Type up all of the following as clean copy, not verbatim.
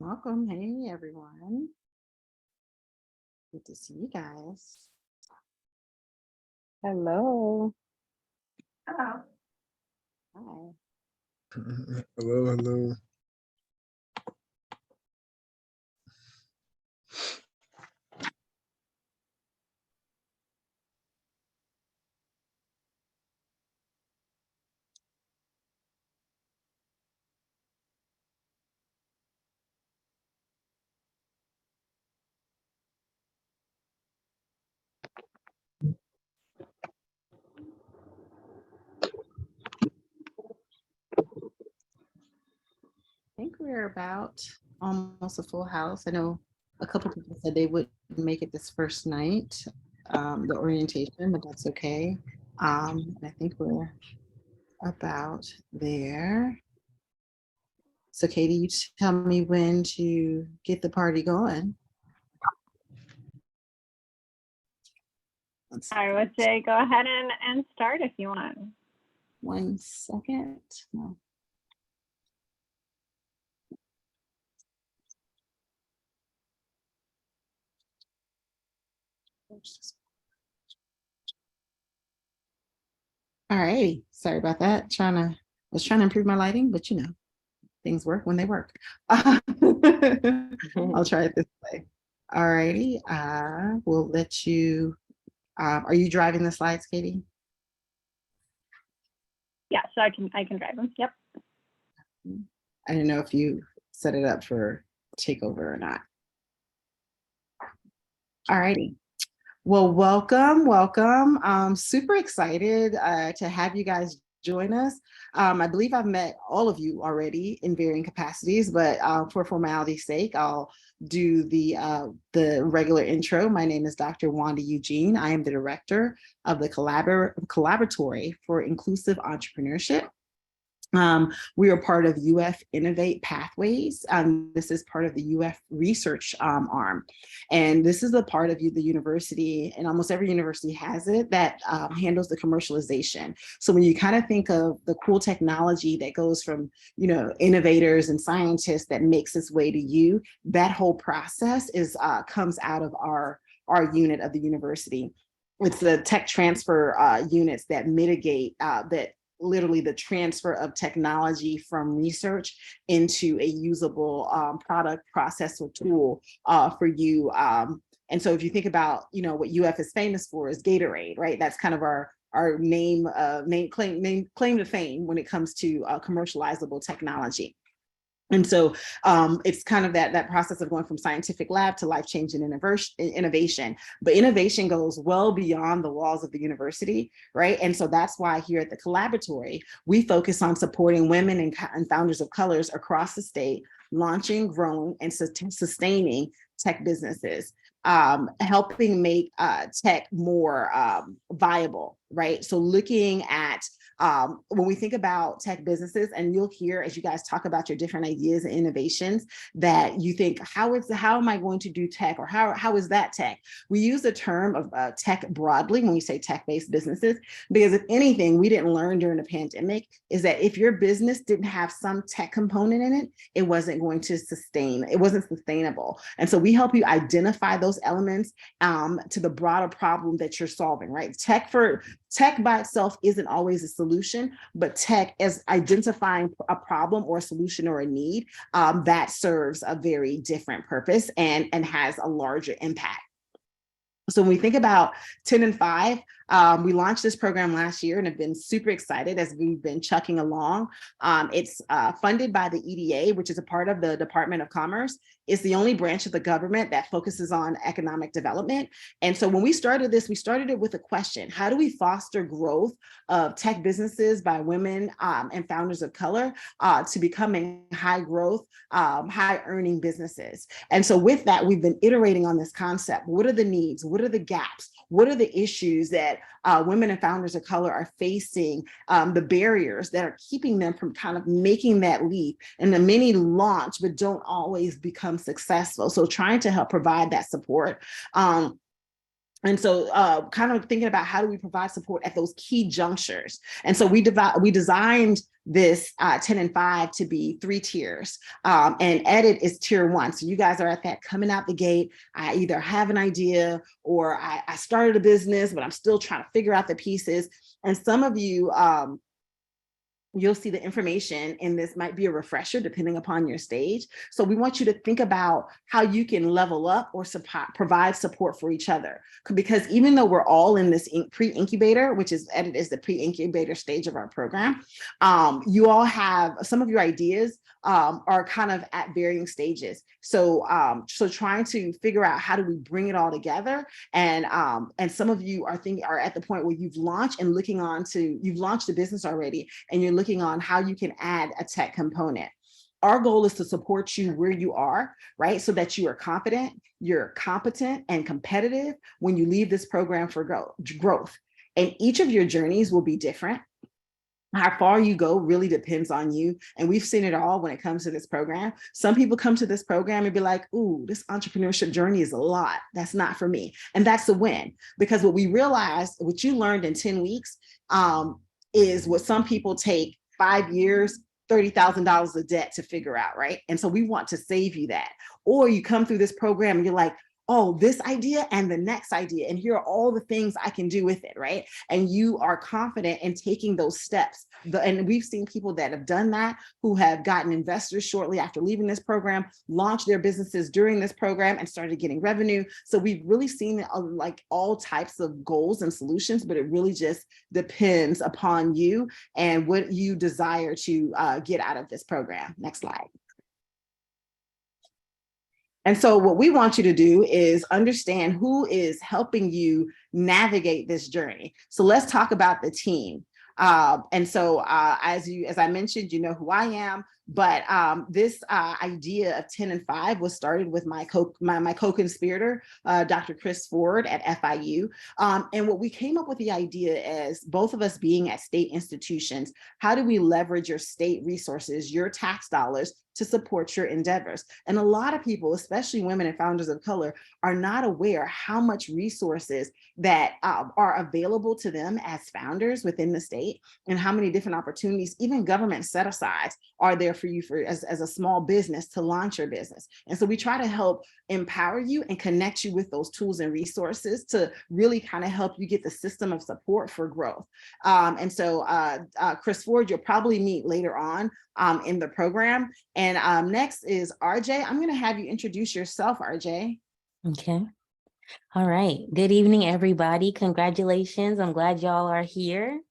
Welcome. Hey, everyone. Good to see you guys. Hello. Hi. Hello, hello. I think we're about almost a full house. I know a couple people said they wouldn't make it this first night, the orientation, but that's okay. I think we're about there. So Katie, you tell me when to get the party going. I would say go ahead and start if you want. 1 second. No. All right. Sorry about that. Was trying to improve my lighting, but things work when they work. I'll try it this way. All righty. We'll let you. Are you driving the slides, Katie? Yeah, so I can drive them. Yep. I didn't know if you set it up for takeover or not. All righty. Well, welcome. Super excited to have you guys join us. I believe I've met all of you already in varying capacities, but for formality's sake, I'll do the regular intro. My name is Dr. Wanda Eugene. I am the director of the Collaboratory for Inclusive Entrepreneurship. We are part of UF Innovate Pathways. This is part of the UF research arm. And this is the part of the university, and almost every university has it, that handles the commercialization. So when you kind of think of the cool technology that goes from, innovators and scientists that makes its way to you, that whole process comes out of our unit of the university. It's the tech transfer units that mitigate literally the transfer of technology from research into a usable product, process, or tool for you. And so if you think about, what UF is famous for is Gatorade, right? That's kind of our claim to fame when it comes to commercializable technology. And so it's kind of that process of going from scientific lab to life-changing innovation. But innovation goes well beyond the walls of the university, right? And so that's why here at the Collaboratory, we focus on supporting women and founders of colors across the state, launching, growing, and sustaining tech businesses, helping make tech more viable, right? So looking at when we think about tech businesses, and you'll hear as you guys talk about your different ideas and innovations that you think, how am I going to do tech, or how is that tech? We use the term of tech broadly when we say tech-based businesses, because if anything we didn't learn during the pandemic is that if your business didn't have some tech component in it, it wasn't going to sustain, it wasn't sustainable. And so we help you identify those elements to the broader problem that you're solving, right? Tech by itself isn't always a solution, but tech as identifying a problem or a solution or a need that serves a very different purpose and has a larger impact. So when we think about 10 and 5, we launched this program last year and have been super excited as we've been chucking along. It's funded by the EDA, which is a part of the Department of Commerce. It's the only branch of the government that focuses on economic development. And so when we started this, we started it with a question: how do we foster growth of tech businesses by women and founders of color to becoming high growth, high earning businesses? And so with that, we've been iterating on this concept. What are the needs? What are the gaps? What are the issues that women and founders of color are facing, the barriers that are keeping them from kind of making that leap? And the many launch, but don't always become successful. So trying to help provide that support. And so kind of thinking about how do we provide support at those key junctures. And so we designed this 10 and 5 to be 3 tiers. And edit is tier 1. So you guys are at that coming out the gate. I either have an idea or I started a business, but I'm still trying to figure out the pieces. And some of you, you'll see the information in this might be a refresher depending upon your stage. So we want you to think about how you can level up or provide support for each other. Because even though we're all in this pre-incubator, which is edit is the pre-incubator stage of our program, you all have some of your ideas are kind of at varying stages. So trying to figure out how do we bring it all together, and some of you are at the point where you've launched and you've launched the business already, and you're looking on how you can add a tech component. Our goal is to support you where you are, right? So that you are confident, you're competent and competitive when you leave this program for growth. And each of your journeys will be different. How far you go really depends on you. And we've seen it all when it comes to this program. Some people come to this program and be like, ooh, this entrepreneurship journey is a lot. That's not for me. And that's a win, because what we realized, what you learned in 10 weeks is what some people take 5 years, $30,000 of debt to figure out, right? And so we want to save you that. Or you come through this program and you're like, oh, this idea and the next idea, and here are all the things I can do with it, right? And you are confident in taking those steps. And we've seen people that have done that, who have gotten investors shortly after leaving this program, launched their businesses during this program and started getting revenue. So we've really seen like all types of goals and solutions, but it really just depends upon you and what you desire to get out of this program. Next slide. And so what we want you to do is understand who is helping you navigate this journey. So let's talk about the team. And so as I mentioned, you know who I am, but this idea of 10 and 5 was started with my co-conspirator, Dr. Chris Ford at FIU. And what we came up with the idea is, both of us being at state institutions, how do we leverage your state resources, your tax dollars, to support your endeavors? And a lot of people, especially women and founders of color, are not aware how much resources that are available to them as founders within the state, and how many different opportunities, even government set-asides, are there for you as a small business to launch your business. And so we try to help empower you and connect you with those tools and resources to really kind of help you get the system of support for growth. And so Chris Ford, you'll probably meet later on in the program. And next is RJ. I'm going to have you introduce yourself, RJ. Okay. All right. Good evening, everybody. Congratulations. I'm glad y'all are here.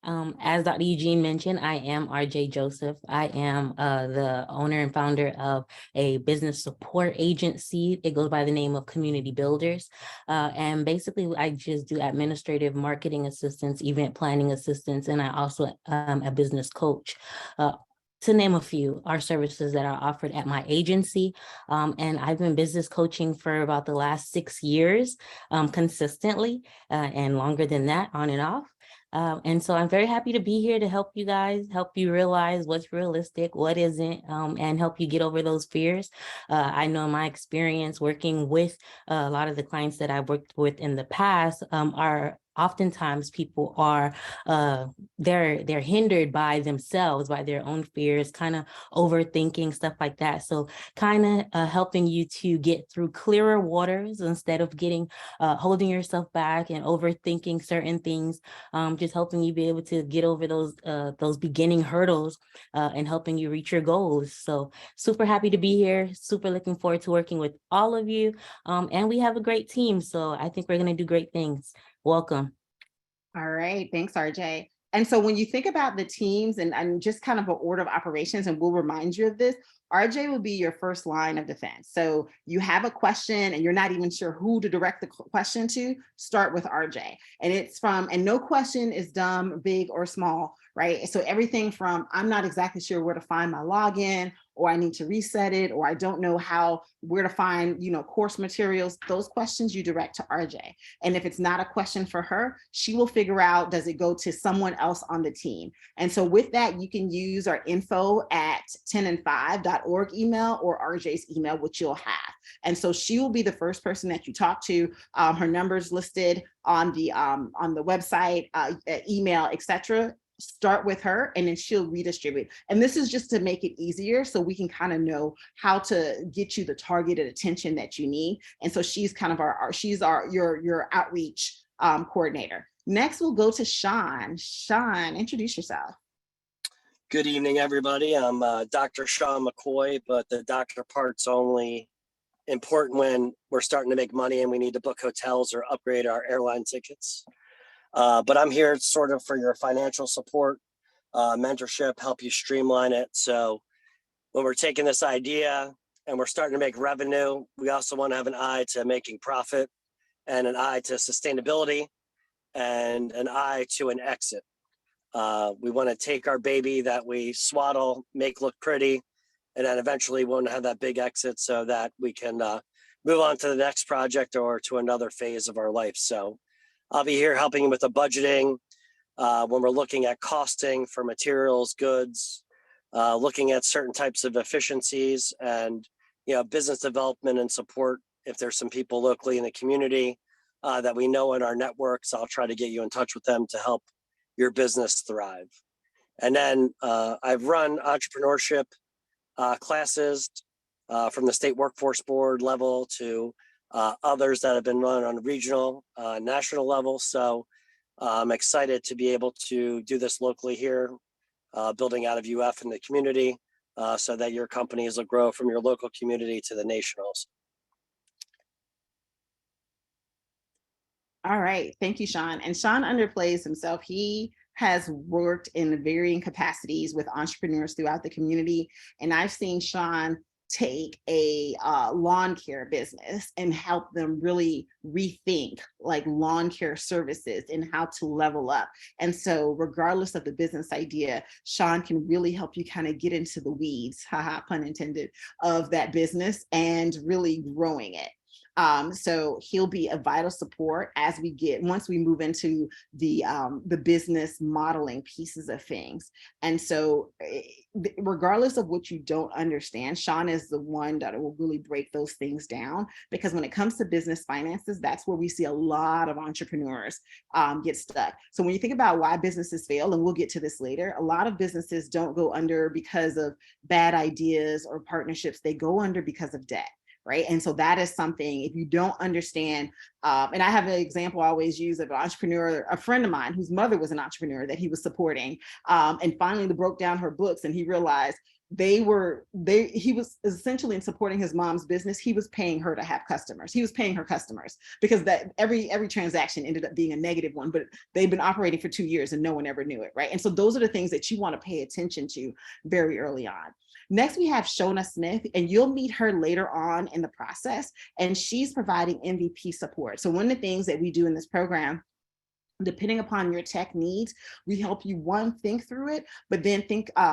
As Dr. Eugene mentioned, I am RJ Joseph. I am the owner and founder of a business support agency. It goes by the name of Community Builders. And basically, I just do administrative marketing assistance, event planning assistance, and I also am a business coach. To name a few, are services that are offered at my agency. And I've been business coaching for about the last 6 years consistently, and longer than that, on and off. And so I'm very happy to be here to help you guys, help you realize what's realistic, what isn't, and help you get over those fears. I know my experience working with a lot of the clients that I've worked with in the past are oftentimes people are they're hindered by themselves, by their own fears, kind of overthinking, stuff like that. So kind of helping you to get through clearer waters instead of getting holding yourself back and overthinking certain things, just helping you be able to get over those beginning hurdles and helping you reach your goals. So super happy to be here, super looking forward to working with all of you, and we have a great team, so I think we're going to do great things. Welcome. All right, thanks, RJ. And so when you think about the teams and just kind of an order of operations, and we'll remind you of this, RJ will be your first line of defense. So you have a question and you're not even sure who to direct the question to, start with RJ. And no question is dumb, big, or small, right? So everything from, I'm not exactly sure where to find my login, or I need to reset it, or I don't know where to find, course materials, those questions you direct to RJ. And if it's not a question for her, she will figure out, does it go to someone else on the team? And so with that, you can use our info@10and5.org email or RJ's email, which you'll have. And so she will be the first person that you talk to. Her number's listed on the website, email, etc. start with her and then she'll redistribute. And this is just to make it easier so we can kind of know how to get you the targeted attention that you need. And so she's kind of your outreach coordinator. Next, we'll go to Sean. Sean, introduce yourself. Good evening, everybody. I'm Dr. Sean McCoy, but the doctor part's only important when we're starting to make money and we need to book hotels or upgrade our airline tickets. But I'm here sort of for your financial support, mentorship, help you streamline it. So when we're taking this idea and we're starting to make revenue, we also want to have an eye to making profit and an eye to sustainability and an eye to an exit. We want to take our baby that we swaddle, make look pretty, and then eventually want to have that big exit so that we can move on to the next project or to another phase of our life. So I'll be here helping with the budgeting when we're looking at costing for materials, goods, looking at certain types of efficiencies and, business development and support. If there's some people locally in the community that we know in our networks, I'll try to get you in touch with them to help your business thrive. And then I've run entrepreneurship classes from the state workforce board level to others that have been run on a regional, national level. So I'm excited to be able to do this locally here, building out of UF in the community so that your companies will grow from your local community to the nationals. All right, thank you, Sean. And Sean underplays himself. He has worked in varying capacities with entrepreneurs throughout the community. And I've seen Sean take a lawn care business and help them really rethink like lawn care services and how to level up. And so regardless of the business idea, Sean can really help you kind of get into the weeds, haha, pun intended, of that business and really growing it. So he'll be a vital support as once we move into the business modeling pieces of things. And so regardless of what you don't understand, Sean is the one that will really break those things down, because when it comes to business finances, that's where we see a lot of entrepreneurs get stuck. So when you think about why businesses fail, and we'll get to this later, a lot of businesses don't go under because of bad ideas or partnerships. They go under because of debt. Right. And so that is something, if you don't understand, and I have an example I always use of an entrepreneur, a friend of mine whose mother was an entrepreneur that he was supporting, and finally broke down her books and he realized he was essentially in supporting his mom's business. He was paying her to have customers. He was paying her customers because that every transaction ended up being a negative one, but they've been operating for 2 years and no one ever knew it. Right. And so those are the things that you want to pay attention to very early on. Next, we have Shona Smith, and you'll meet her later on in the process, and she's providing MVP support. So one of the things that we do in this program, depending upon your tech needs, we help you, one, think through it, but then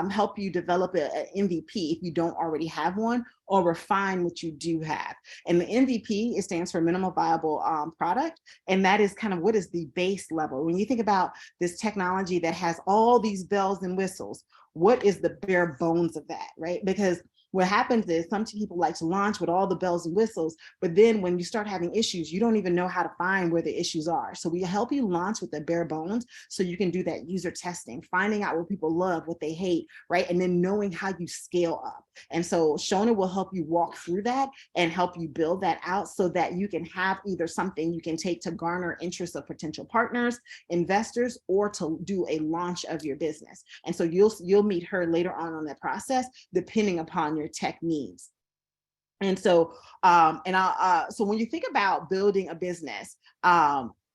help you develop an MVP if you don't already have one, or refine what you do have. And the MVP, it stands for minimal viable product. And that is kind of what is the base level. When you think about this technology that has all these bells and whistles, what is the bare bones of that, right? Because what happens is some people like to launch with all the bells and whistles, but then when you start having issues, you don't even know how to find where the issues are. So we help you launch with the bare bones so you can do that user testing, finding out what people love, what they hate, right? And then knowing how you scale up. And so Shona will help you walk through that and help you build that out so that you can have either something you can take to garner interest of potential partners, investors, or to do a launch of your business. And so you'll meet her later on that process, depending upon your tech needs. And so, so when you think about building a business,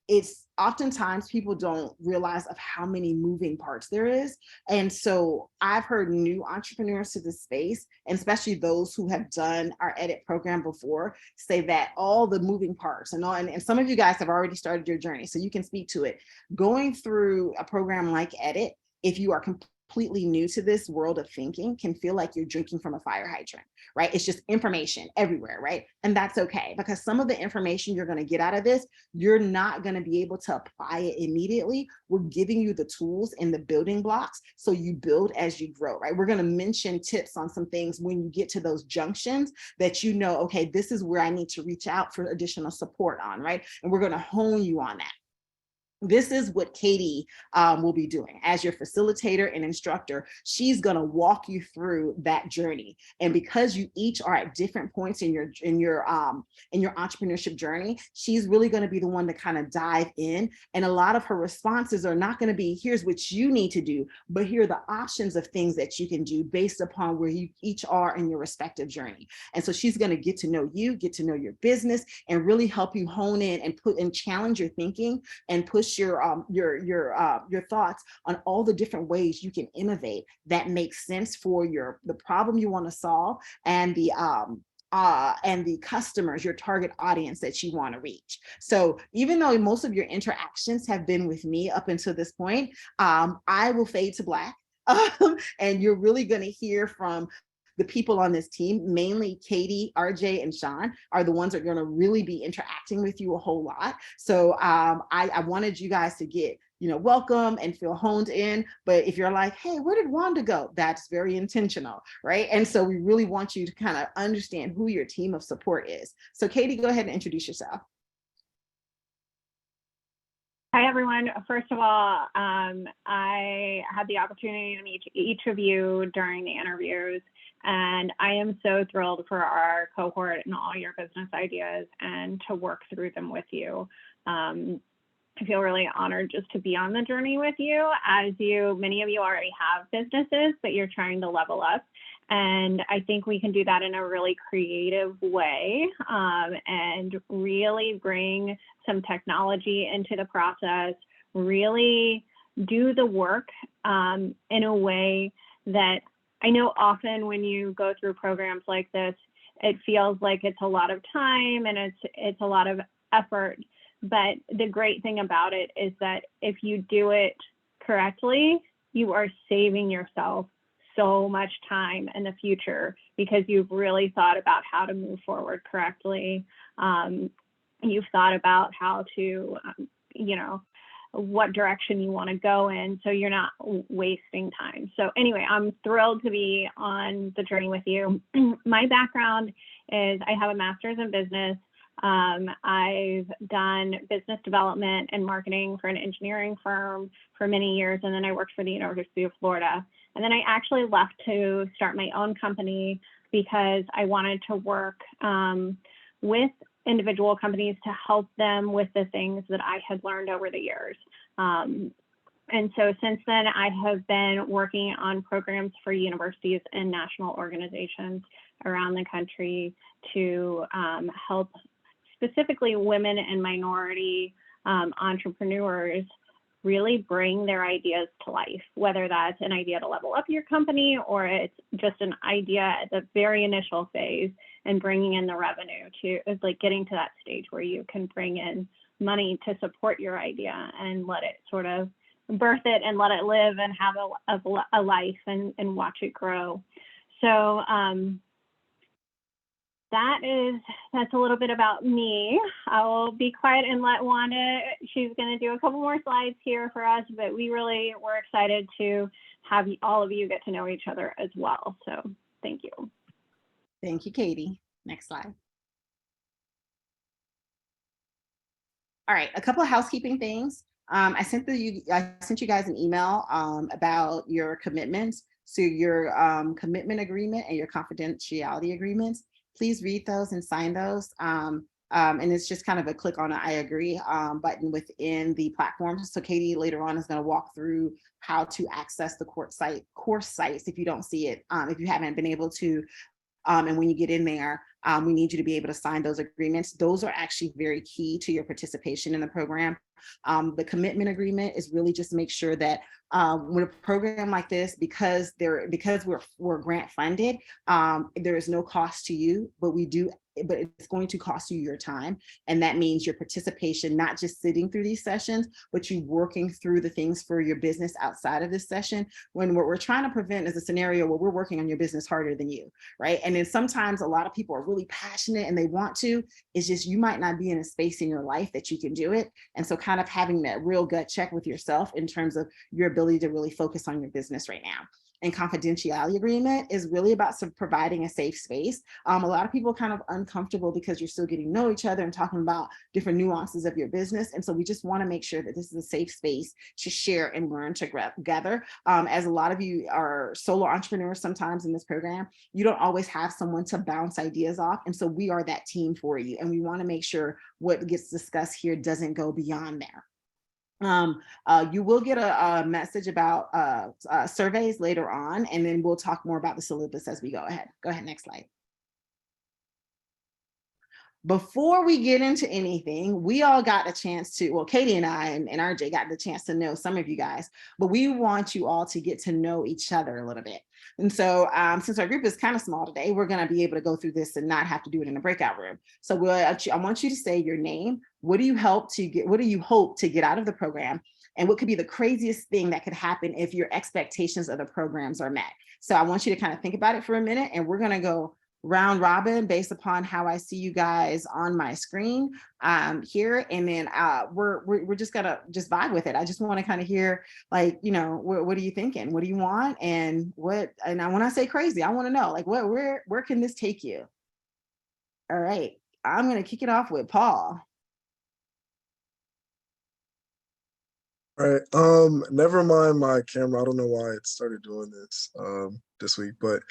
it's oftentimes people don't realize of how many moving parts there is. And so I've heard new entrepreneurs to this space, and especially those who have done our edit program before, say that all the moving parts and some of you guys have already started your journey, so you can speak to it. Going through a program like edit, if you are completely new to this world of thinking, can feel like you're drinking from a fire hydrant, right? It's just information everywhere, right? And that's okay, because some of the information you're going to get out of this, you're not going to be able to apply it immediately. We're giving you the tools and the building blocks so you build as you grow, right? We're going to mention tips on some things when you get to those junctions that you know, okay, this is where I need to reach out for additional support on, right? And we're going to hone you on that. this is what Katie will be doing as your facilitator and instructor. She's going to walk you through that journey. And because you each are at different points in your entrepreneurship journey, she's really going to be the one to kind of dive in. And a lot of her responses are not going to be, here's what you need to do, but here are the options of things that you can do based upon where you each are in your respective journey. And so she's going to get to know you, get to know your business, and really help you hone in and challenge your thinking and push your thoughts on all the different ways you can innovate that makes sense for the problem you want to solve and the customers, your target audience that you want to reach. So even though most of your interactions have been with me up until this point, I will fade to black. And you're really going to hear from the people on this team, mainly Katie, RJ, and Sean, are the ones that are going to really be interacting with you a whole lot. So I wanted you guys to get, welcome and feel honed in. But if you're like, hey, where did Wanda go? That's very intentional, right? And so we really want you to kind of understand who your team of support is. So Katie, go ahead and introduce yourself. Hi, everyone. First of all, I had the opportunity to meet each of you during the interviews, and I am so thrilled for our cohort and all your business ideas and to work through them with you. I feel really honored just to be on the journey with you, as many of you already have businesses, but you're trying to level up. And I think we can do that in a really creative way, and really bring some technology into the process, really do the work in a way that I know often when you go through programs like this, it feels like it's a lot of time and it's a lot of effort. But the great thing about it is that if you do it correctly, you are saving yourself so much time in the future because you've really thought about how to move forward correctly. You've thought about how to, what direction you want to go in, so you're not wasting time. So anyway, I'm thrilled to be on the journey with you. My background is I have a master's in business. I've done business development and marketing for an engineering firm for many years, and then I worked for the University of Florida. And then I actually left to start my own company because I wanted to work with individual companies to help them with the things that I had learned over the years. And so since then, I have been working on programs for universities and national organizations around the country to help specifically women and minority entrepreneurs really bring their ideas to life, whether that's an idea to level up your company or it's just an idea at the very initial phase and bringing in the revenue to like getting to that stage where you can bring in money to support your idea and let it sort of birth it and let it live and have a life and watch it grow. So that's a little bit about me. I will be quiet and let Wanda, she's going to do a couple more slides here for us, but we're excited to have all of you get to know each other as well. So thank you. Thank you, Katie. Next slide. All right, a couple of housekeeping things. I sent you guys an email about your commitments. So your commitment agreement and your confidentiality agreements. Please read those and sign those. And it's just kind of a click on an I agree button within the platform. So Katie later on is going to walk through how to access the course sites if you don't see it, if you haven't been able to. And when you get in there, we need you to be able to sign those agreements. Those are actually very key to your participation in the program. The commitment agreement is really just to make sure that with a program like this, because we're grant funded, there is no cost to you, but it's going to cost you your time. And that means your participation, not just sitting through these sessions, but you working through the things for your business outside of this session. When what we're trying to prevent is a scenario where we're working on your business harder than you, right? And then sometimes a lot of people are really passionate and they want to, it's just you might not be in a space in your life that you can do it. And so kind of having that real gut check with yourself in terms of your ability to really focus on your business right now. and confidentiality agreement is really about providing a safe space. A lot of people are kind of uncomfortable because you're still getting to know each other and talking about different nuances of your business. And so we just want to make sure that this is a safe space to share and learn together. As a lot of you are solo entrepreneurs sometimes in this program, you don't always have someone to bounce ideas off. And so we are that team for you. And we want to make sure what gets discussed here doesn't go beyond there. You will get a message about surveys later on, and then we'll talk more about the syllabus as we go ahead. Go ahead, next slide. Before we get into anything, we all got a chance to, well, Katie and I and RJ got the chance to know some of you guys, but we want you all to get to know each other a little bit. And so since our group is kind of small today, we're going to be able to go through this and not have to do it in a breakout room. So I want you to say your name. What do you hope to get out of the program? And what could be the craziest thing that could happen if your expectations of the programs are met? So I want you to kind of think about it for a minute, and we're going to go round robin based upon how I see you guys on my screen here. And then we're just gonna vibe with it. I just want to kind of hear, like, you know, what are you thinking? What do you want? And when I say crazy, I want to know, like, where can this take you? All right, I'm gonna kick it off with Paul. All right. Never mind my camera. I don't know why it started doing this week, but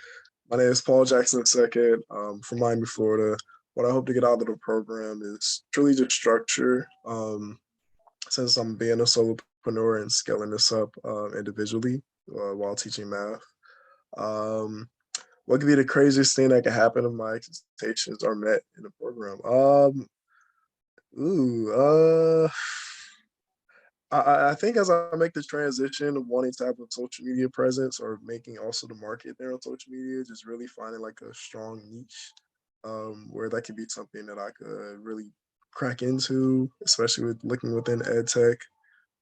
my name is Paul Jackson II, from Miami, Florida. What I hope to get out of the program is truly just structure. Since I'm being a solopreneur and scaling this up individually while teaching math. What could be the craziest thing that could happen if my expectations are met in the program? I think as I make this transition of wanting to have a social media presence or making also the market there on social media, just really finding like a strong niche where that could be something that I could really crack into, especially with looking within ed tech.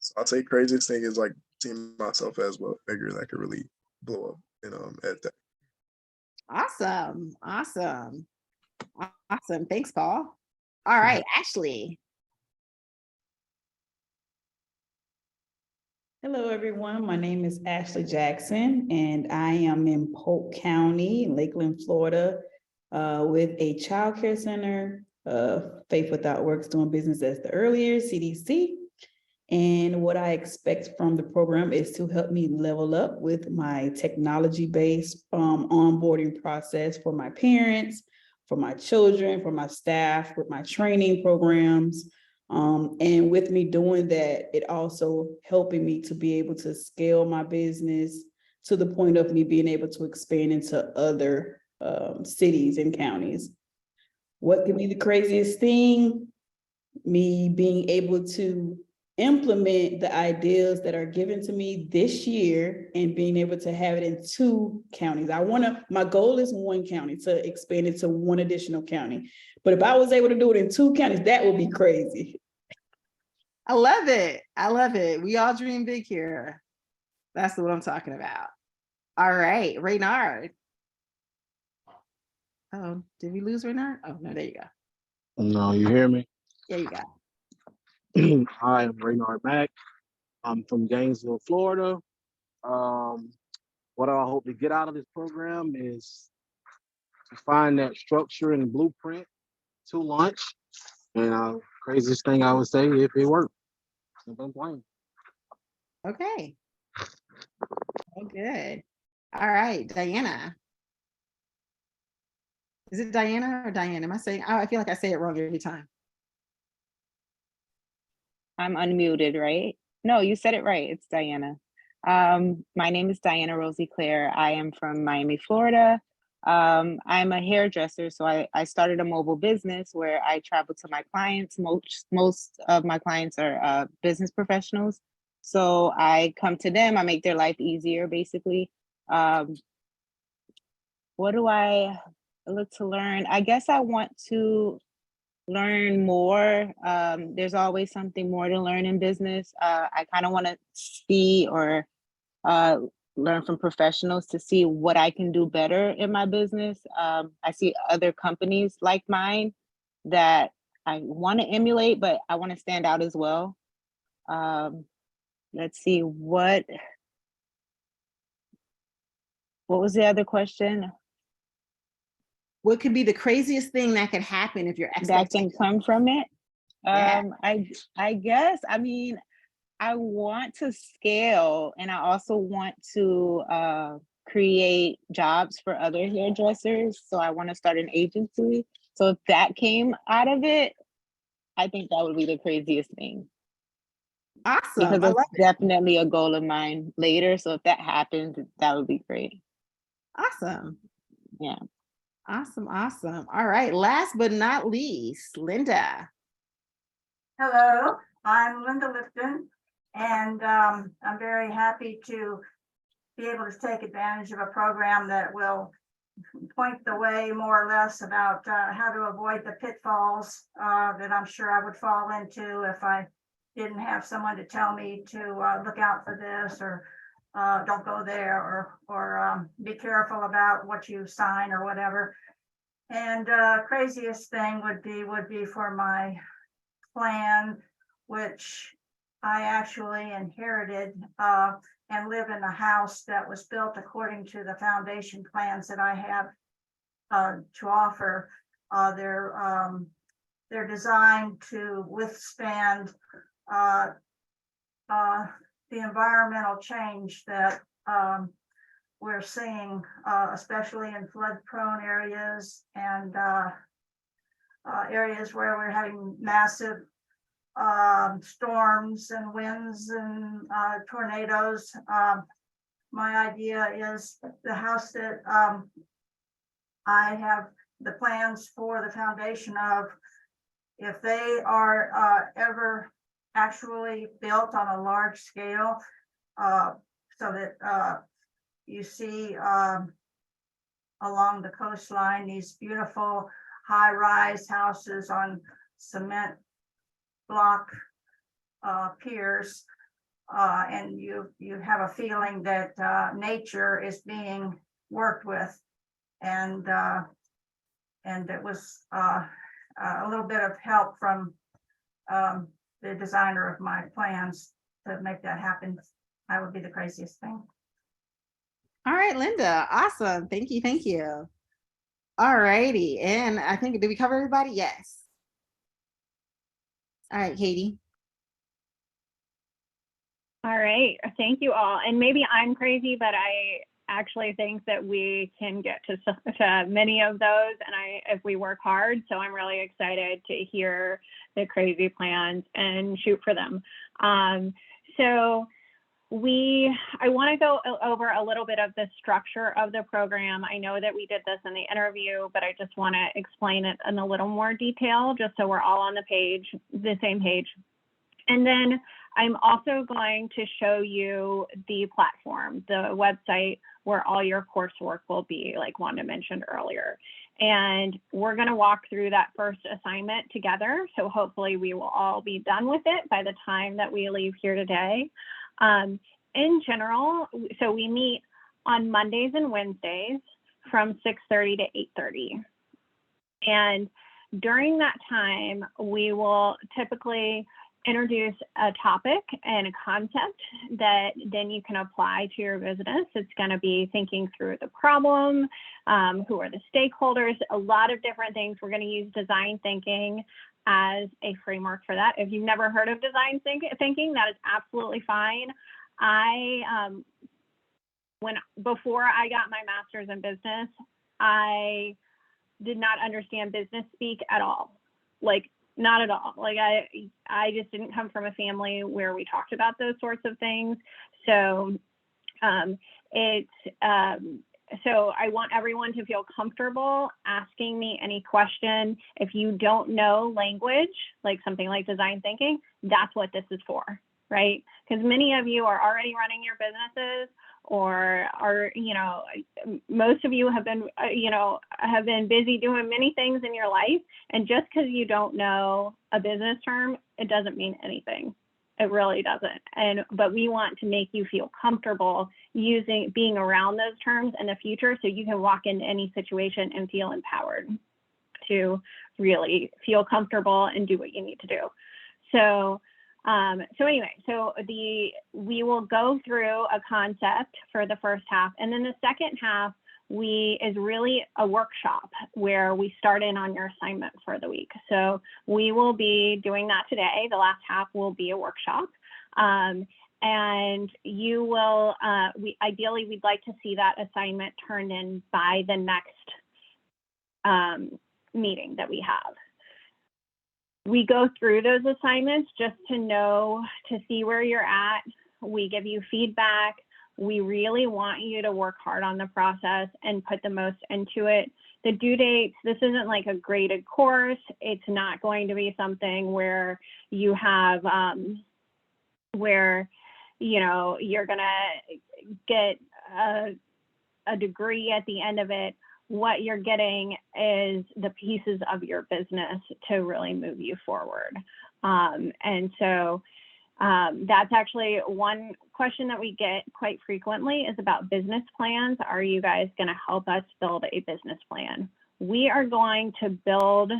So I'll say craziest thing is like seeing myself as a figure that could really blow up in ed tech. Awesome. Thanks, Paul. All right, Ashley. Hello, everyone. My name is Ashley Jackson, and I am in Polk County, Lakeland, Florida, with a child care center, Faith Without Works, doing business as the earlier CDC. And what I expect from the program is to help me level up with my technology-based onboarding process for my parents, for my children, for my staff, with my training programs. And with me doing that, it also helping me to be able to scale my business to the point of me being able to expand into other cities and counties. What could be the craziest thing? Me being able to implement the ideas that are given to me this year and being able to have it in 2 counties. My goal is 1 county, to expand it to 1 additional county. But if I was able to do it in 2 counties, that would be crazy. I love it. We all dream big here. That's what I'm talking about. All right, Reynard. Oh, did we lose Reynard? Oh, no, there you go. No, you hear me? There you go. Hi, I'm Raynard Mack. I'm from Gainesville, Florida. What I hope to get out of this program is to find that structure and blueprint to launch. And craziest thing I would say, if it worked. Simple plain. Okay. Oh, good. All right, Diana. Is it Diana or Diane? Am I saying? I feel like I say it wrong every time. I'm unmuted, right? No, you said it right. It's Diana. My name is Diana Rosie Claire. I am from Miami, Florida. I'm a hairdresser, so I started a mobile business where I travel to my clients. Most of my clients are business professionals. So I come to them, I make their life easier, basically. What do I look to learn? I guess I want to learn more. There's always something more to learn in business. I kind of want to see or learn from professionals to see what I can do better in my business. I see other companies like mine that I want to emulate, but I want to stand out as well. Let's see, what What was the other question? What could be the craziest thing that could happen if your That expectations? can come from it? Yeah. I guess, I mean, I want to scale, and I also want to create jobs for other hairdressers. So I want to start an agency. So if that came out of it, I think that would be the craziest thing, because Awesome. I love it's it. definitely a goal of mine later. So if that happens, that would be great. Awesome. Yeah. Awesome. Awesome. All right. Last but not least, Linda. Hello, I'm Linda Lipton, and I'm very happy to be able to take advantage of a program that will point the way more or less about how to avoid the pitfalls that I'm sure I would fall into if I didn't have someone to tell me to look out for this, or don't go there, or be careful about what you sign or whatever. And craziest thing would be for my plan, which I actually inherited and live in a house that was built according to the foundation plans that I have to offer. They're designed to withstand the environmental change that we're seeing, especially in flood-prone areas and areas where we're having massive storms and winds and tornadoes. My idea is the house that I have the plans for the foundation of, if they are ever actually built on a large scale, so that you see along the coastline these beautiful high-rise houses on cement block piers, and you have a feeling that nature is being worked with, and it was a little bit of help from the designer of my plans to make that happen. That would be the craziest thing. All right, Linda. Awesome. Thank you. Thank you. All righty. And I think, did we cover everybody? Yes. All right, Katie. All right, thank you all. And maybe I'm crazy, but I actually think that we can get to many of those, and if we work hard. So I'm really excited to hear the crazy plans and shoot for them. So I want to go over a little bit of the structure of the program. I know that we did this in the interview, but I just want to explain it in a little more detail, just so we're all on the same page. And then I'm also going to show you the platform, the website where all your coursework will be, like Wanda mentioned earlier. And we're going to walk through that first assignment together. So hopefully we will all be done with it by the time that we leave here today. In general, so we meet on Mondays and Wednesdays from 6:30 to 8:30. And during that time, we will typically introduce a topic and a concept that then you can apply to your business. It's going to be thinking through the problem, who are the stakeholders, a lot of different things. We're going to use design thinking as a framework for that. If you've never heard of design thinking, that is absolutely fine. Before I got my master's in business, I did not understand business speak at all. Like, not at all. Like I just didn't come from a family where we talked about those sorts of things. So so I want everyone to feel comfortable asking me any question. If you don't know language, like something like design thinking, that's what this is for, right? Because many of you are already running your businesses, or are, most of you have been busy doing many things in your life. And just because you don't know a business term, it doesn't mean anything. It really doesn't. But we want to make you feel comfortable being around those terms in the future, so you can walk into any situation and feel empowered to really feel comfortable and do what you need to do. So So anyway, we will go through a concept for the first half, and then the second half is really a workshop where we start in on your assignment for the week. So we will be doing that today. The last half will be a workshop. And you will, ideally, we'd like to see that assignment turned in by the next meeting that we have. We go through those assignments just to see where you're at. We give you feedback. We really want you to work hard on the process and put the most into it. The due dates, this isn't like a graded course. It's not going to be something where you have, where, you're gonna get a degree at the end of it. What you're getting is the pieces of your business to really move you forward. And so that's actually one question that we get quite frequently is about business plans. Are you guys going to help us build a business plan? We are going to build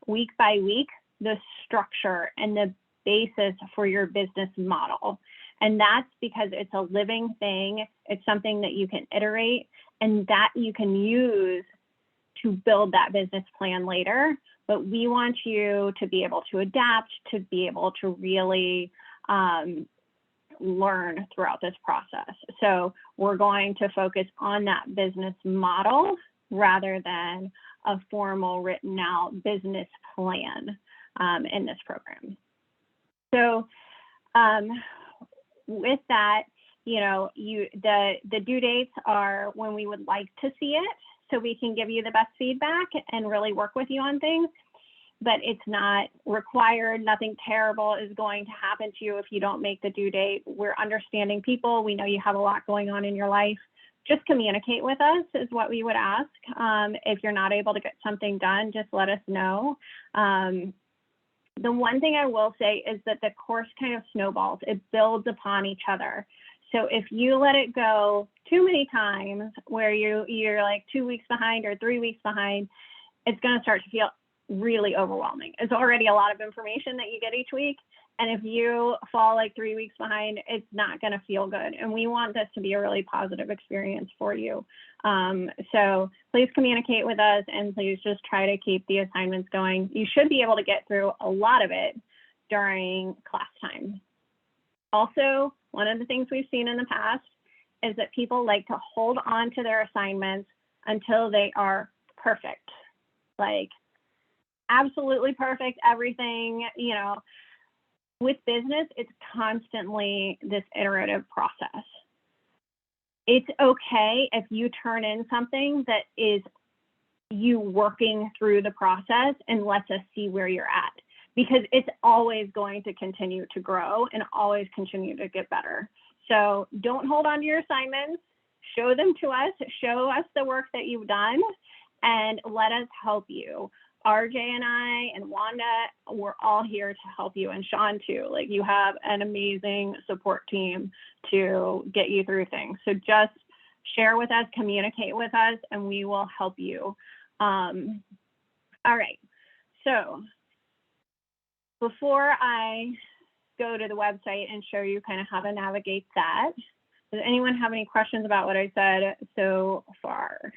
week by week the structure and the basis for your business model. And that's because it's a living thing. It's something that you can iterate and that you can use to build that business plan later. But we want you to be able to adapt, to be able to really learn throughout this process. So we're going to focus on that business model rather than a formal written out business plan in this program. So with that, the due dates are when we would like to see it, so we can give you the best feedback and really work with you on things. But it's not required. Nothing terrible is going to happen to you if you don't make the due date. We're understanding people. We know you have a lot going on in your life. Just communicate with us is what we would ask. If you're not able to get something done, just let us know. The one thing I will say is that the course kind of snowballs. It builds upon each other. So if you let it go too many times where you're like 2 weeks behind or 3 weeks behind, it's going to start to feel really overwhelming. It's already a lot of information that you get each week. And if you fall like 3 weeks behind, it's not going to feel good. And we want this to be a really positive experience for you. So please communicate with us and please just try to keep the assignments going. You should be able to get through a lot of it during class time. Also, one of the things we've seen in the past is that people like to hold on to their assignments until they are perfect, like absolutely perfect, everything, with business, it's constantly this iterative process. It's okay if you turn in something that is you working through the process and lets us see where you're at, because it's always going to continue to grow and always continue to get better. So don't hold on to your assignments, show them to us, show us the work that you've done, and let us help you. RJ and I and Wanda, we're all here to help you, and Sean too. Like, you have an amazing support team to get you through things. So just share with us, communicate with us, and we will help you. All right, so before I go to the website and show you kind of how to navigate that, does anyone have any questions about what I said so far?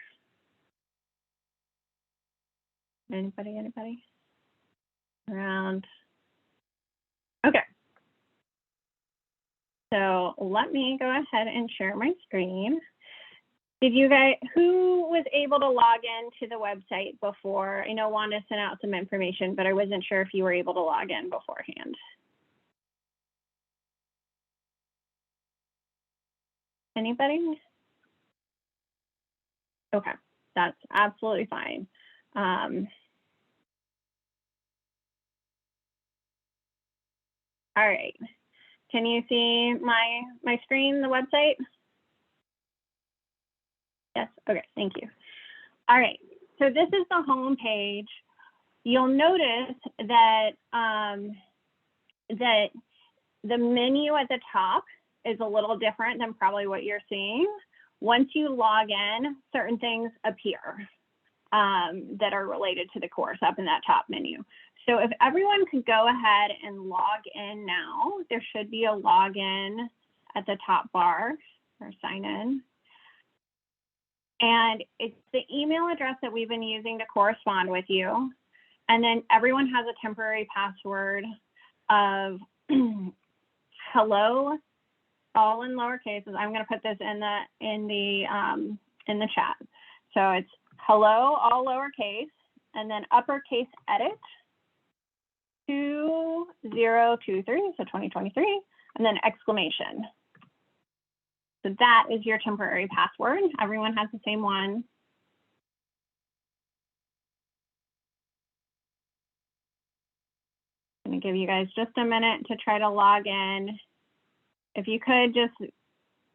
Anybody? Around? Okay. So let me go ahead and share my screen. Did you guys, who was able to log in to the website before? I know Wanda sent out some information, but I wasn't sure if you were able to log in beforehand. Anybody? Okay, that's absolutely fine. All right, can you see my screen, the website? Yes, okay, thank you. All right, so this is the home page. You'll notice that, that the menu at the top is a little different than probably what you're seeing. Once you log in, certain things appear that are related to the course up in that top menu. So if everyone could go ahead and log in now, there should be a login at the top bar or sign in. And it's the email address that we've been using to correspond with you. And then everyone has a temporary password of hello, all in lower cases. I'm going to put this in the chat. So it's hello, all lowercase, and then uppercase edit 2023, so 2023, and then exclamation. So that is your temporary password. Everyone has the same one. I'm going to give you guys just a minute to try to log in. If you could just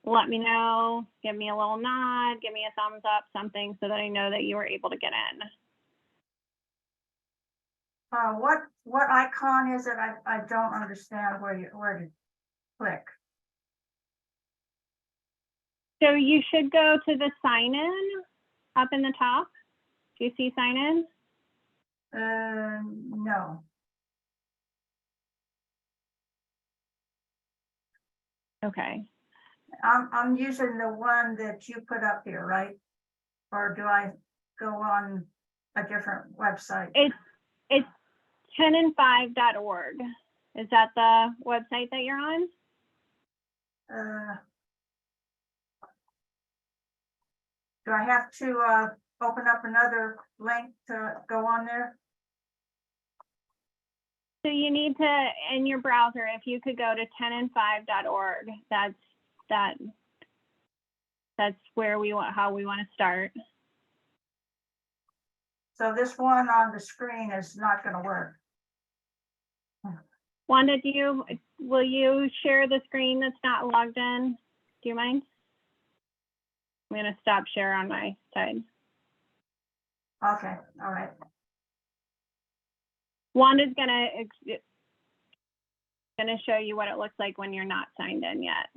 let me know, give me a little nod, give me a thumbs up, something so that I know that you were able to get in. What icon is it? I don't understand where to click. So you should go to the sign in up in the top. Do you see sign in? No. Okay. I'm using the one that you put up here, right? Or do I go on a different website? It's 10and5.org. Is that the website that you're on? Do I have to open up another link to go on there? So you need to, in your browser, if you could go to 10and5.org, that's where how we want to start. So this one on the screen is not going to work. Wanda, will you share the screen that's not logged in? Do you mind? I'm going to stop share on my side. Okay, all right. Wanda's gonna show you what it looks like when you're not signed in yet.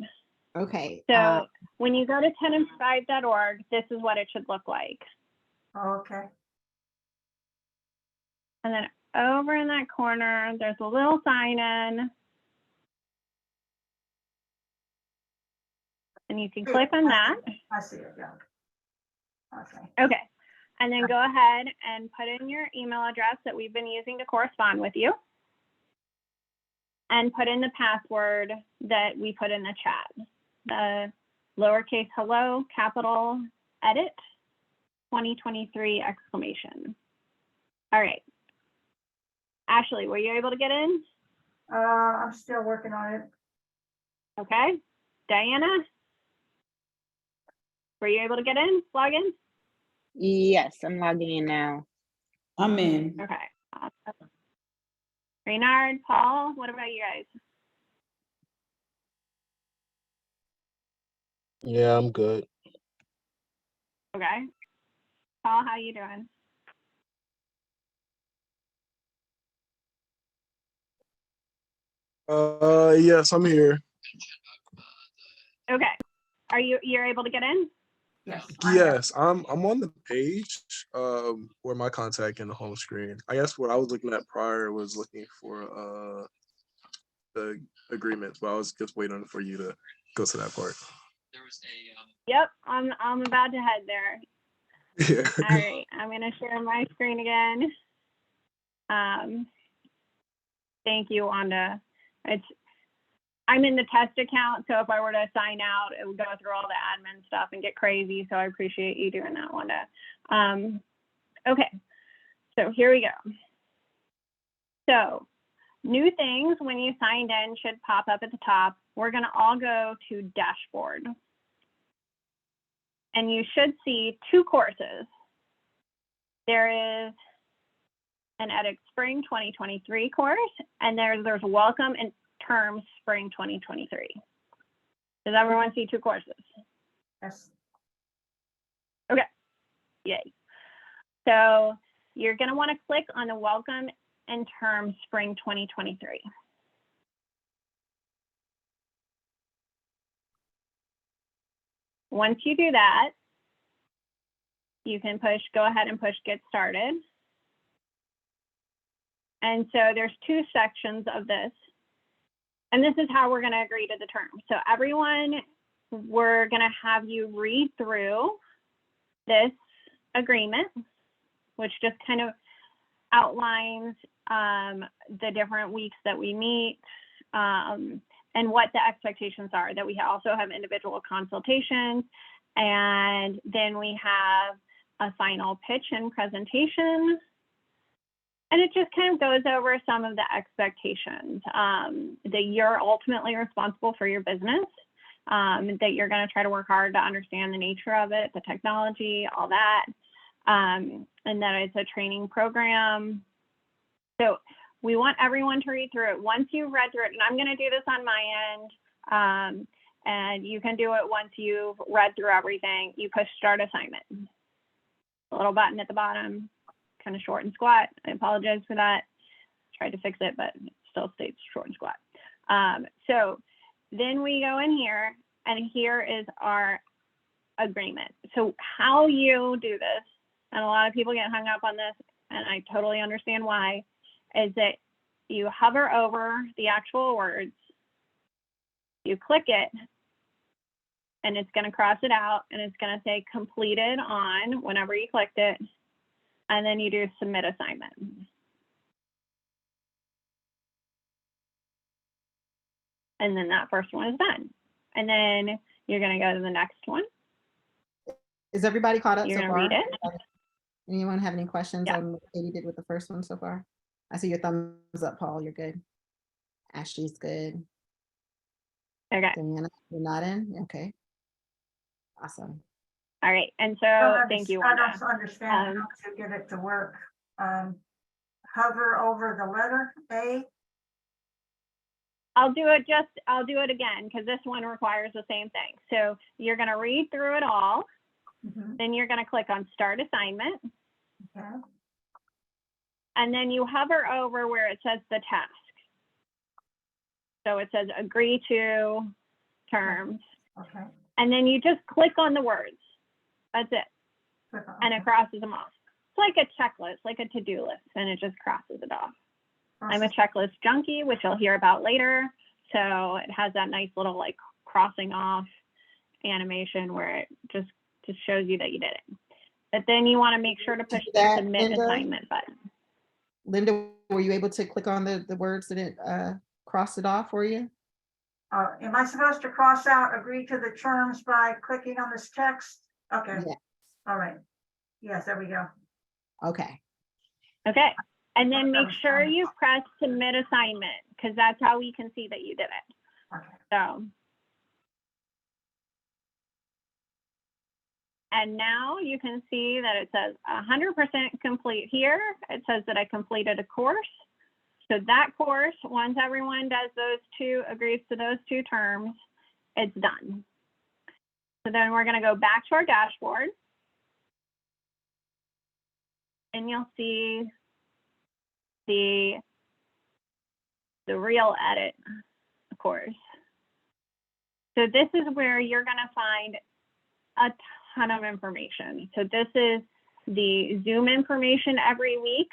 Okay. So when you go to 10and5.org, this is what it should look like. Okay. And then over in that corner, there's a little sign in. And you can click on that. I see it, yeah. Okay. Okay. And then go ahead and put in your email address that we've been using to correspond with you. And put in the password that we put in the chat. The lowercase hello, capital edit, 2023 exclamation. All right. Ashley, were you able to get in? I'm still working on it. Okay. Diana? Were you able to get in, log in? Yes, I'm logging in now. I'm in. Okay. Awesome. Reynard, Paul, what about you guys? Yeah, I'm good. Okay. Paul, how you doing? Yes, I'm here. Okay. You're able to get in? Yes. Yes, I'm on the page where my contact in the home screen. I guess what I was looking at prior was looking for the agreements, but I was just waiting for you to go to that part. Yep, I'm about to head there. Yeah. All right, I'm gonna share my screen again. Thank you, Wanda. I'm in the test account, so if I were to sign out, it would go through all the admin stuff and get crazy. So I appreciate you doing that, Wanda. Okay, so here we go. So new things when you signed in should pop up at the top. We're gonna all go to dashboard. And you should see two courses. There is an EdX Spring 2023 course, and there's Welcome and Terms Spring 2023. Does everyone see two courses? Yes. Okay, yay. So you're gonna wanna click on the Welcome and Terms Spring 2023. Once you do that, you can go ahead and push Get Started. And so there's two sections of this. And this is how we're going to agree to the terms. So everyone, we're going to have you read through this agreement, which just kind of outlines the different weeks that we meet and what the expectations are, that we also have individual consultations, and then we have a final pitch and presentation. And it just kind of goes over some of the expectations that you're ultimately responsible for your business, that you're going to try to work hard to understand the nature of it, the technology, all that, and that it's a training program. So we want everyone to read through it. Once you've read through it, and I'm going to do this on my end, and you can do it once you've read through everything, you push start assignment. A little button at the bottom, kind of short and squat. I apologize for that. Tried to fix it, but it still stays short and squat. So then we go in here, and here is our agreement. So how you do this, and a lot of people get hung up on this, and I totally understand why, is that you hover over the actual words, you click it, and it's going to cross it out, and it's going to say completed on whenever you clicked it, and then you do submit assignment. And then that first one is done. And then you're going to go to the next one. Is everybody caught up You're so going to far? read it. Anyone have any questions Yeah. on what Katie did with the first one so far? I see your thumbs up, Paul. You're good. Ashley's good. Okay. Diana, you're not in? Okay. Awesome. All right. And so thank you, I Wanda. don't understand how to get it to work. Hover over the letter A. I'll do it again, because this one requires the same thing. So you're going to read through it all. Then you're going to click on start assignment. Okay. And then you hover over where it says the task. So it says agree to terms. Okay. And then you just click on the words. That's it. And it Okay. crosses them off. It's like a checklist, like a to-do list, and it just crosses it off. I'm a checklist junkie, which you'll hear about later. So it has that nice little like crossing off animation where it just shows you that you did it. But then you want to make sure to push the that, submit Linda? assignment button. Linda, were you able to click on the words and it crossed it off for you? Am I supposed to cross out agree to the terms by clicking on this text? Okay. Yeah. All right. Yes, there we go. Okay. Okay. And then That make was sure fun. you press submit assignment, because that's how we can see that you did it. Okay. So. And now you can see that it says 100% complete here. It says that I completed a course. So that course, once everyone does those two, agrees to those two terms, it's done. So then we're going to go back to our dashboard. And you'll see the real edit course. So this is where you're going to find a ton of information. So this is the Zoom information every week.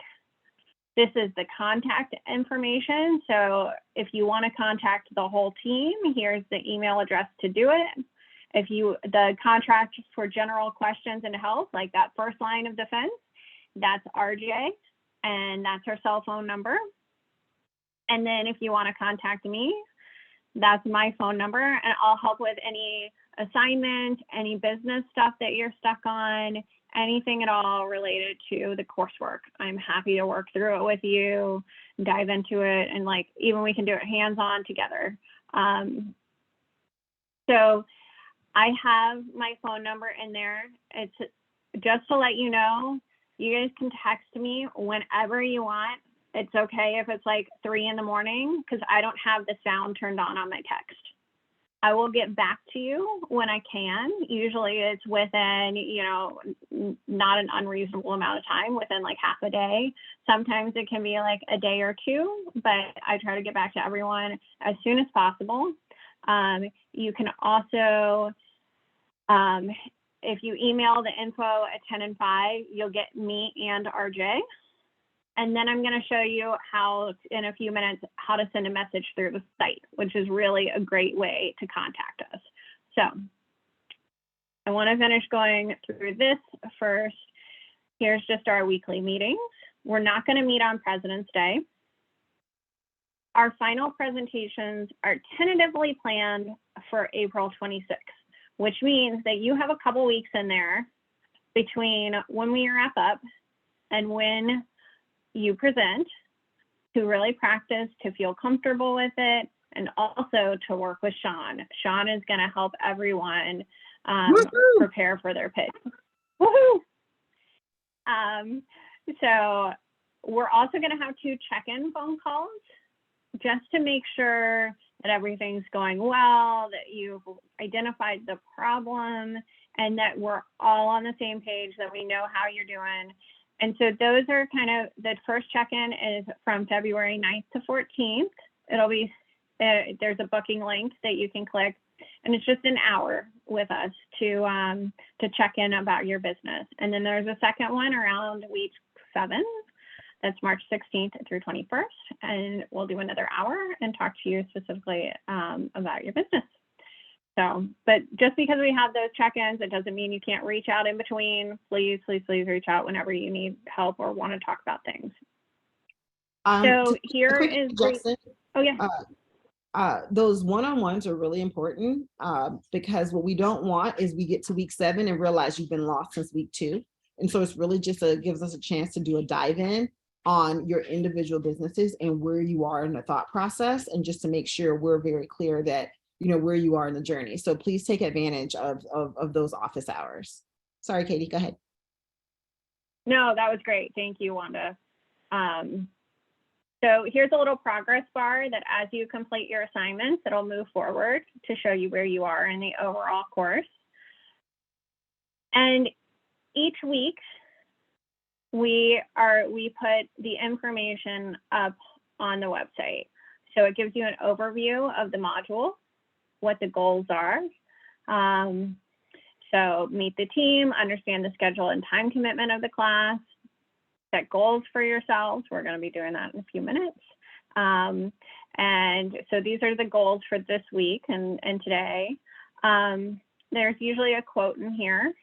This is the contact information. So if you want to contact the whole team, here's the email address to do it. If the contract for general questions and help, like that first line of defense, that's RJ, and that's her cell phone number. And then if you want to contact me, that's my phone number, and I'll help with any assignment, any business stuff that you're stuck on, anything at all related to the coursework. I'm happy to work through it with you, dive into it, and like even we can do it hands-on together. So I have my phone number in there. It's just to let you know, you guys can text me whenever you want. It's okay if it's like 3 in the morning, because I don't have the sound turned on my text. I will get back to you when I can. Usually it's within, not an unreasonable amount of time, within like half a day. Sometimes it can be like a day or two, but I try to get back to everyone as soon as possible. You can also, if you email the info at 10 and 5, you'll get me and RJ. And then I'm going to show you how, in a few minutes, how to send a message through the site, which is really a great way to contact us. So I want to finish going through this first. Here's just our weekly meetings. We're not going to meet on President's Day. Our final presentations are tentatively planned for April 26th, which means that you have a couple weeks in there between when we wrap up and when you present to really practice, to feel comfortable with it, and also to work with Sean. Sean is going to help everyone prepare for their pitch. Woohoo! So we're also going to have 2 check-in phone calls just to make sure that everything's going well, that you've identified the problem, and that we're all on the same page, that we know how you're doing. And so those are kind of, the first check-in is from February 9th to 14th. It'll be, there's a booking link that you can click, and it's just an hour with us to check in about your business. And then there's a second one around week 7. That's March 16th through 21st. And we'll do another hour and talk to you specifically about your business. So, but just because we have those check-ins, it doesn't mean you can't reach out in between. Please, please, please reach out whenever you need help or want to talk about things. So here is, oh yeah. Those one-on-ones are really important because what we don't want is we get to week 7 and realize you've been lost since week 2. And so it's really just gives us a chance to do a dive in on your individual businesses and where you are in the thought process, and just to make sure we're very clear that, you know, where you are in the journey. So please take advantage of those office hours. Sorry, Katie, go ahead. No, that was great. Thank you, Wanda. So here's a little progress bar that as you complete your assignments, it'll move forward to show you where you are in the overall course. And each week, we put the information up on the website. So it gives you an overview of the module, what the goals are. So meet the team, understand the schedule and time commitment of the class, set goals for yourselves. We're going to be doing that in a few minutes. And so these are the goals for this week and today. There's usually a quote in here.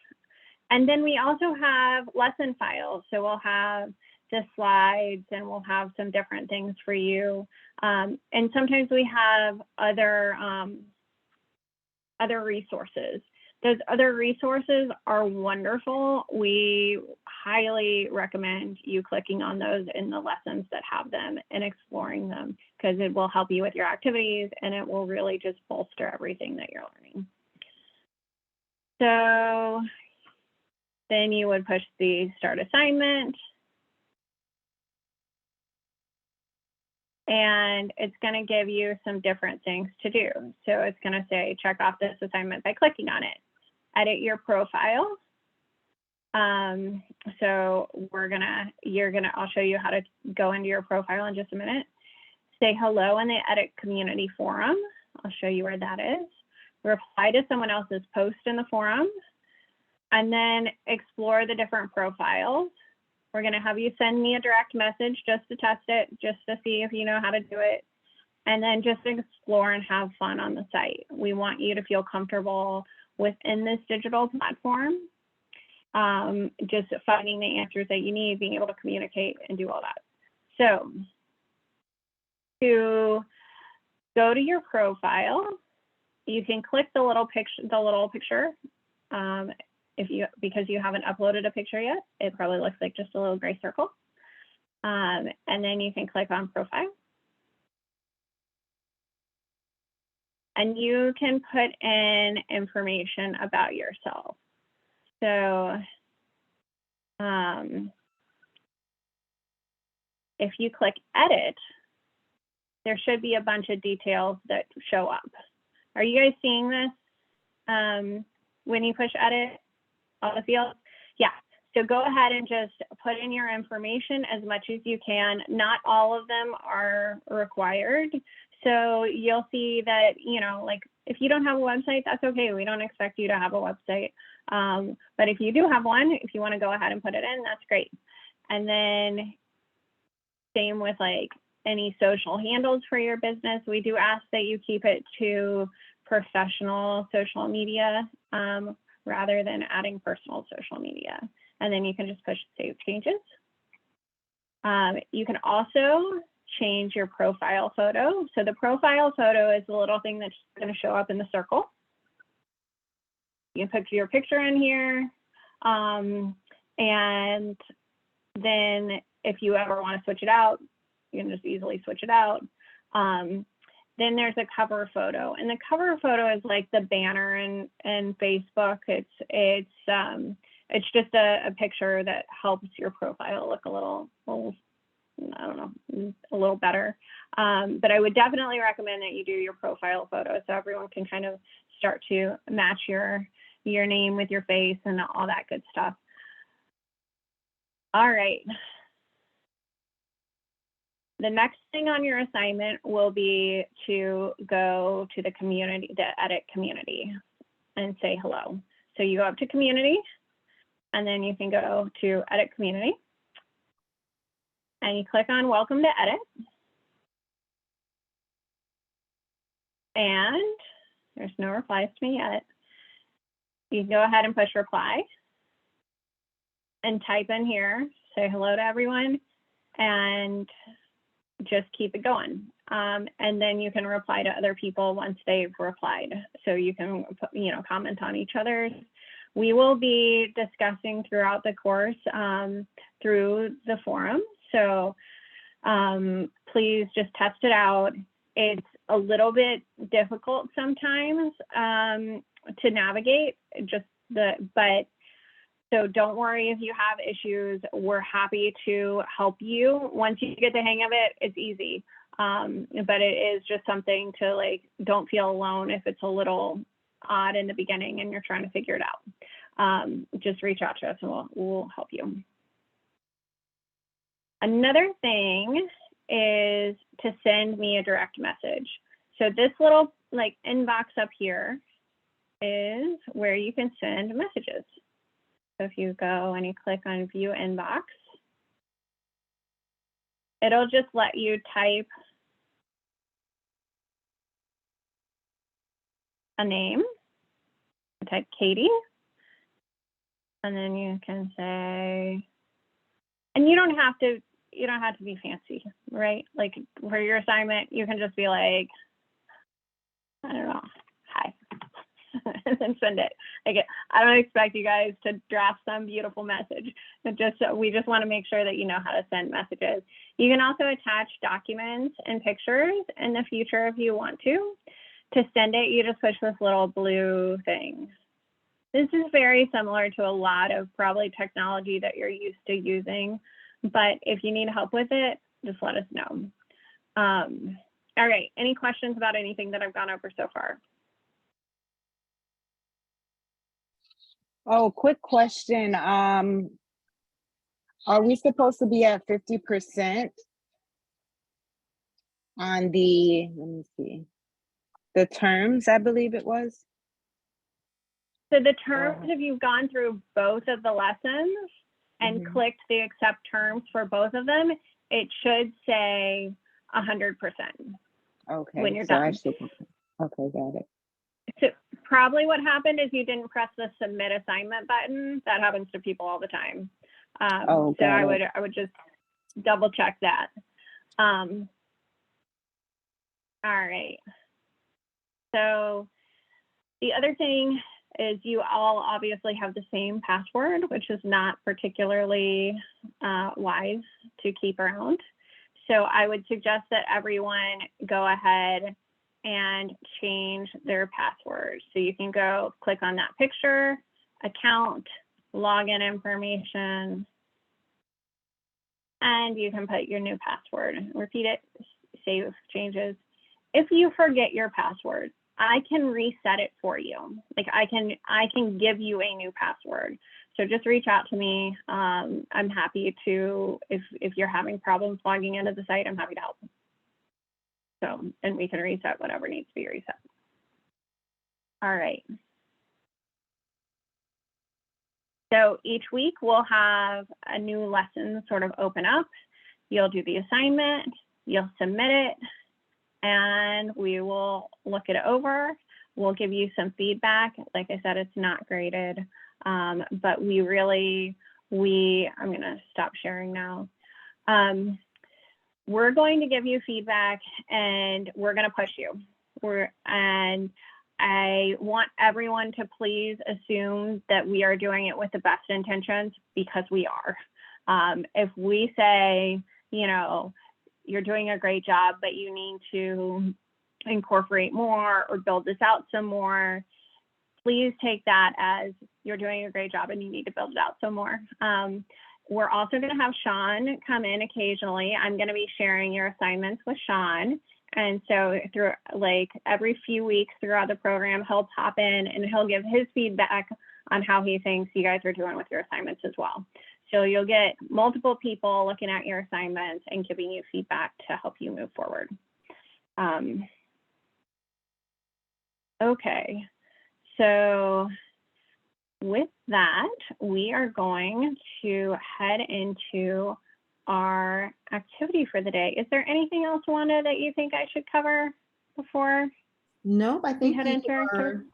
And then we also have lesson files. So we'll have the slides and we'll have some different things for you. And sometimes we have other resources. Those other resources are wonderful. We highly recommend you clicking on those in the lessons that have them and exploring them, because it will help you with your activities and it will really just bolster everything that you're learning. So then you would push the start assignment. And it's going to give you some different things to do. So it's going to say, check off this assignment by clicking on it. Edit your profile. So I'll show you how to go into your profile in just a minute. Say hello in the edit community forum. I'll show you where that is. Reply to someone else's post in the forum. And then explore the different profiles. We're going to have you send me a direct message just to test it, just to see if you know how to do it. And then just explore and have fun on the site. We want you to feel comfortable within this digital platform, just finding the answers that you need, being able to communicate and do all that. So to go to your profile, you can click the little picture. Because you haven't uploaded a picture yet, it probably looks like just a little gray circle. And then you can click on profile. And you can put in information about yourself. So if you click edit, there should be a bunch of details that show up. Are you guys seeing this when you push edit? All the fields? Yeah, so go ahead and just put in your information as much as you can. Not all of them are required. So you'll see that, you know, like if you don't have a website, that's okay. We don't expect you to have a website. But if you do have one, if you want to go ahead and put it in, that's great. And then Same with like any social handles for your business. We do ask that you keep it to professional social media rather than adding personal social media. And then you can just push save changes. You can also change your profile photo. So the profile photo is the little thing that's going to show up in the circle. You can put your picture in here. And then if you ever want to switch it out, you can just easily switch it out. Then there's a cover photo, and the cover photo is like the banner in Facebook. It's just a picture that helps your profile look a little, I don't know, a little better. But I would definitely recommend that you do your profile photo so everyone can kind of start to match your name with your face and all that good stuff. All right. The next thing on your assignment will be to go to the community, the edit community, and say hello. So you go up to community, and then you can go to edit community, and you click on welcome to edit. And there's no replies to me yet. You can go ahead and push reply and type in here, say hello to everyone, and just keep it going. And then you can reply to other people once they've replied. So you can, comment on each other's. We will be discussing throughout the course through the forum. So please just test it out. It's a little bit difficult sometimes to navigate, so don't worry if you have issues. We're happy to help you. Once you get the hang of it, it's easy. But it is just something to don't feel alone if it's a little odd in the beginning and you're trying to figure it out. Just reach out to us and we'll help you. Another thing is to send me a direct message. So this little inbox up here is where you can send messages. So if you go and you click on view inbox, it'll just let you type a name, type Katie, and then you can say, and you don't have to be fancy, right? Like for your assignment, you can just be like, I don't know, hi. And then send it. I don't expect you guys to draft some beautiful message. We just want to make sure that you know how to send messages. You can also attach documents and pictures in the future if you want to. To send it, you just push this little blue thing. This is very similar to a lot of probably technology that you're used to using, but if you need help with it, just let us know. All right, any questions about anything that I've gone over so far? Oh, quick question. Are we supposed to be at 50% on the, let me see, the terms, I believe it was? So the terms, if you've gone through both of the lessons and clicked the accept terms for both of them, it should say 100%. Okay. When you're so done. I should, okay, got it. So probably what happened is you didn't press the submit assignment button. That happens to people all the time. So I would just double check that. All right. So the other thing is you all obviously have the same password, which is not particularly wise to keep around. So I would suggest that everyone go ahead and change their password. So you can go click on that picture, account, login information, and you can put your new password. Repeat it, save changes. If you forget your password, I can reset it for you. I can give you a new password. So just reach out to me. I'm happy to, if you're having problems logging into the site, I'm happy to help. So, and we can reset whatever needs to be reset. All right. So each week we'll have a new lesson sort of open up. You'll do the assignment, you'll submit it, and we will look it over. We'll give you some feedback. Like I said, it's not graded, but I'm gonna stop sharing now. We're going to give you feedback and we're gonna push you. And I want everyone to please assume that we are doing it with the best intentions, because we are. If we say, you know, you're doing a great job, but you need to incorporate more or build this out some more, please take that as you're doing a great job and you need to build it out some more. We're also going to have Sean come in occasionally. I'm going to be sharing your assignments with Sean. And so through like every few weeks throughout the program, he'll pop in and he'll give his feedback on how he thinks you guys are doing with your assignments as well. So you'll get multiple people looking at your assignments and giving you feedback to help you move forward. Okay, so with that, we are going to head into our activity for the day. Is there anything else, Wanda, that you think I should cover before? Nope, I think head into our activity?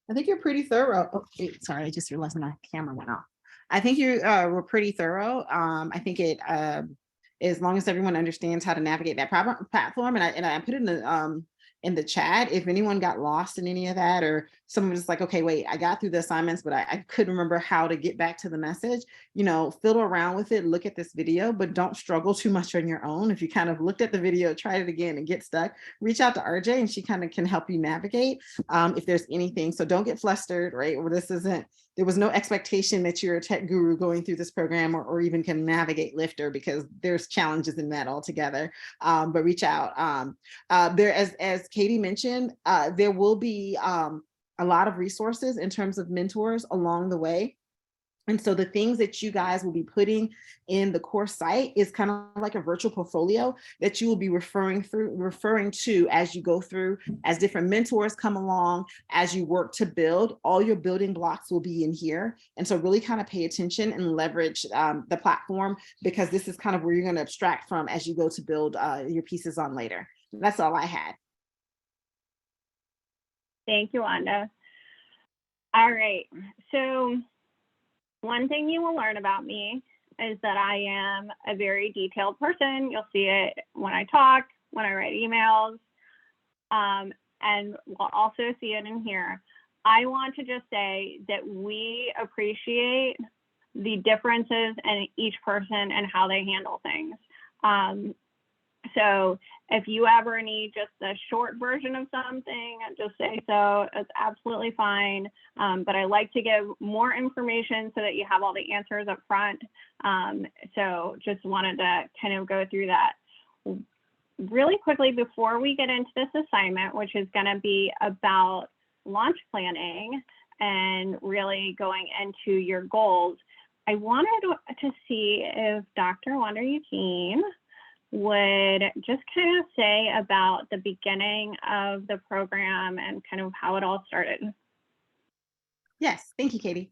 I think you're pretty thorough. Oh, wait, sorry, I just realized my camera went off. I think you were pretty thorough. I think it, as long as everyone understands how to navigate that platform, and I put it in the chat, if anyone got lost in any of that, or someone was like, okay, wait, I got through the assignments, but I couldn't remember how to get back to the message, you know, fiddle around with it, look at this video, but don't struggle too much on your own. If you kind of looked at the video, tried it again and get stuck, reach out to RJ and she kind of can help you navigate if there's anything. So don't get flustered, right? Or there was no expectation that you're a tech guru going through this program or even can navigate Lifter, because there's challenges in that altogether. But reach out. There, as Katie mentioned, there will be a lot of resources in terms of mentors along the way. And so the things that you guys will be putting in the course site is kind of like a virtual portfolio that you will be referring to as you go through, as different mentors come along, as you work to build. All your building blocks will be in here. And so really kind of pay attention and leverage the platform, because this is kind of where you're going to abstract from as you go to build your pieces on later. That's all I had. Thank you, Wanda. All right, so one thing you will learn about me is that I am a very detailed person. You'll see it when I talk, when I write emails, and we'll also see it in here. I want to just say that we appreciate the differences in each person and how they handle things. So if you ever need just a short version of something, just say so. It's absolutely fine. But I like to give more information so that you have all the answers up front. So just wanted to kind of go through that really quickly before we get into this assignment, which is going to be about launch planning and really going into your goals. I wanted to see if Dr. Wanda Eugene would just kind of say about the beginning of the program and kind of how it all started. Yes, thank you, Katie.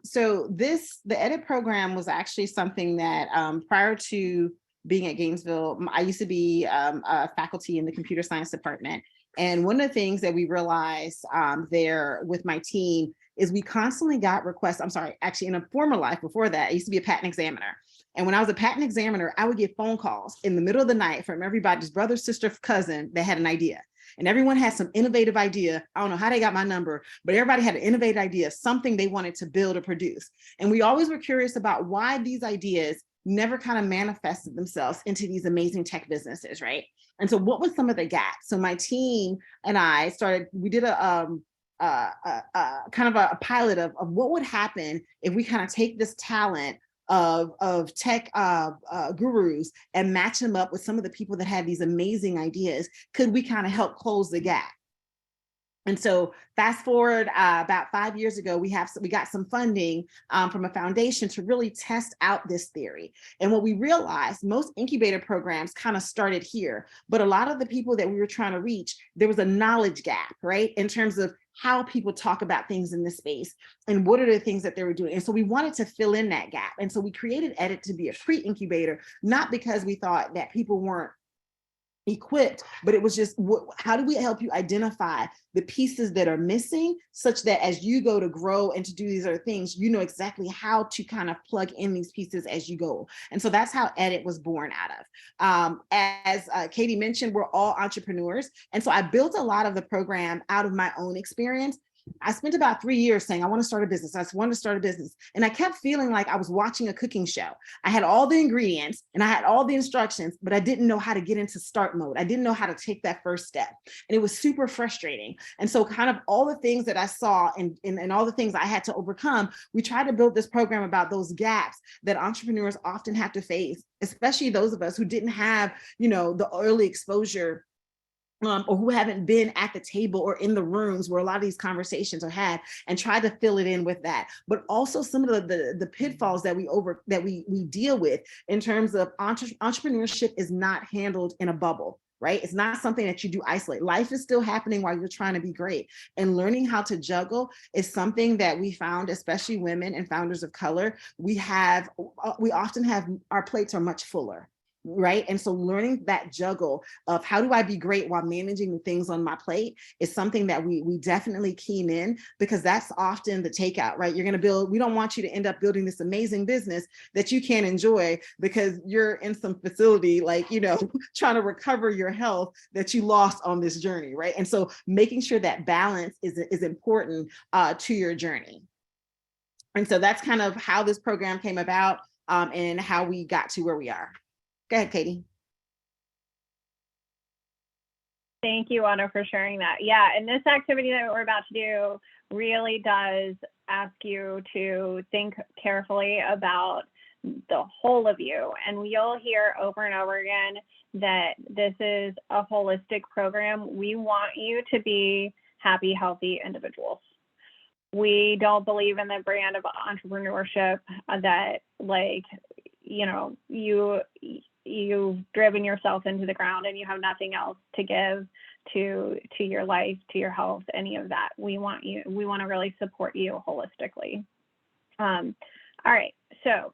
So the EDIT program was actually something that prior to being at Gainesville, I used to be a faculty in the computer science department. And one of the things that we realized there with my team is we constantly got requests. I'm sorry, actually in a former life before that, I used to be a patent examiner. And when I was a patent examiner, I would get phone calls in the middle of the night from everybody's brother, sister, cousin that had an idea. And everyone had some innovative idea. I don't know how they got my number, but everybody had an innovative idea, something they wanted to build or produce. And we always were curious about why these ideas never kind of manifested themselves into these amazing tech businesses, right? And so what was some of the gaps? So my team and I we did a kind of a pilot of what would happen if we kind of take this talent of tech gurus and match them up with some of the people that had these amazing ideas. Could we kind of help close the gap? And so fast forward about 5 years ago, we got some funding from a foundation to really test out this theory. And what we realized, most incubator programs kind of started here, but a lot of the people that we were trying to reach, there was a knowledge gap, right? In terms of how people talk about things in this space and what are the things that they were doing. And so we wanted to fill in that gap. And so we created EDIT to be a pre-incubator, not because we thought that people weren't equipped, but it was just how do we help you identify the pieces that are missing, such that as you go to grow and to do these other things, you know exactly how to kind of plug in these pieces as you go. And so that's how EDIT was born out of. As Katie mentioned, we're all entrepreneurs, and so I built a lot of the program out of my own experience. I spent about 3 years saying, I want to start a business. I just wanted to start a business. And I kept feeling like I was watching a cooking show. I had all the ingredients and I had all the instructions, but I didn't know how to get into start mode. I didn't know how to take that first step. And it was super frustrating. And so kind of all the things that I saw and all the things I had to overcome, we tried to build this program about those gaps that entrepreneurs often have to face, especially those of us who didn't have, the early exposure or who haven't been at the table or in the rooms where a lot of these conversations are had, and try to fill it in with that. But also some of the pitfalls that we deal with in terms of entrepreneurship is not handled in a bubble, right? It's not something that you do isolate. Life is still happening while you're trying to be great. And learning how to juggle is something that we found, especially women and founders of color, we often have, our plates are much fuller. Right. And so learning that juggle of how do I be great while managing the things on my plate is something that we definitely keen in, because that's often the takeout, right? You're going to we don't want you to end up building this amazing business that you can't enjoy because you're in some facility, like, trying to recover your health that you lost on this journey. Right. And so making sure that balance is important to your journey. And so that's kind of how this program came about and how we got to where we are. Go ahead, Katie. Thank you, Anna, for sharing that. Yeah, and this activity that we're about to do really does ask you to think carefully about the whole of you. And you'll hear over and over again that this is a holistic program. We want you to be happy, healthy individuals. We don't believe in the brand of entrepreneurship that, like, you've driven yourself into the ground and you have nothing else to give to your life, to your health, any of that. We want to really support you holistically. All right, so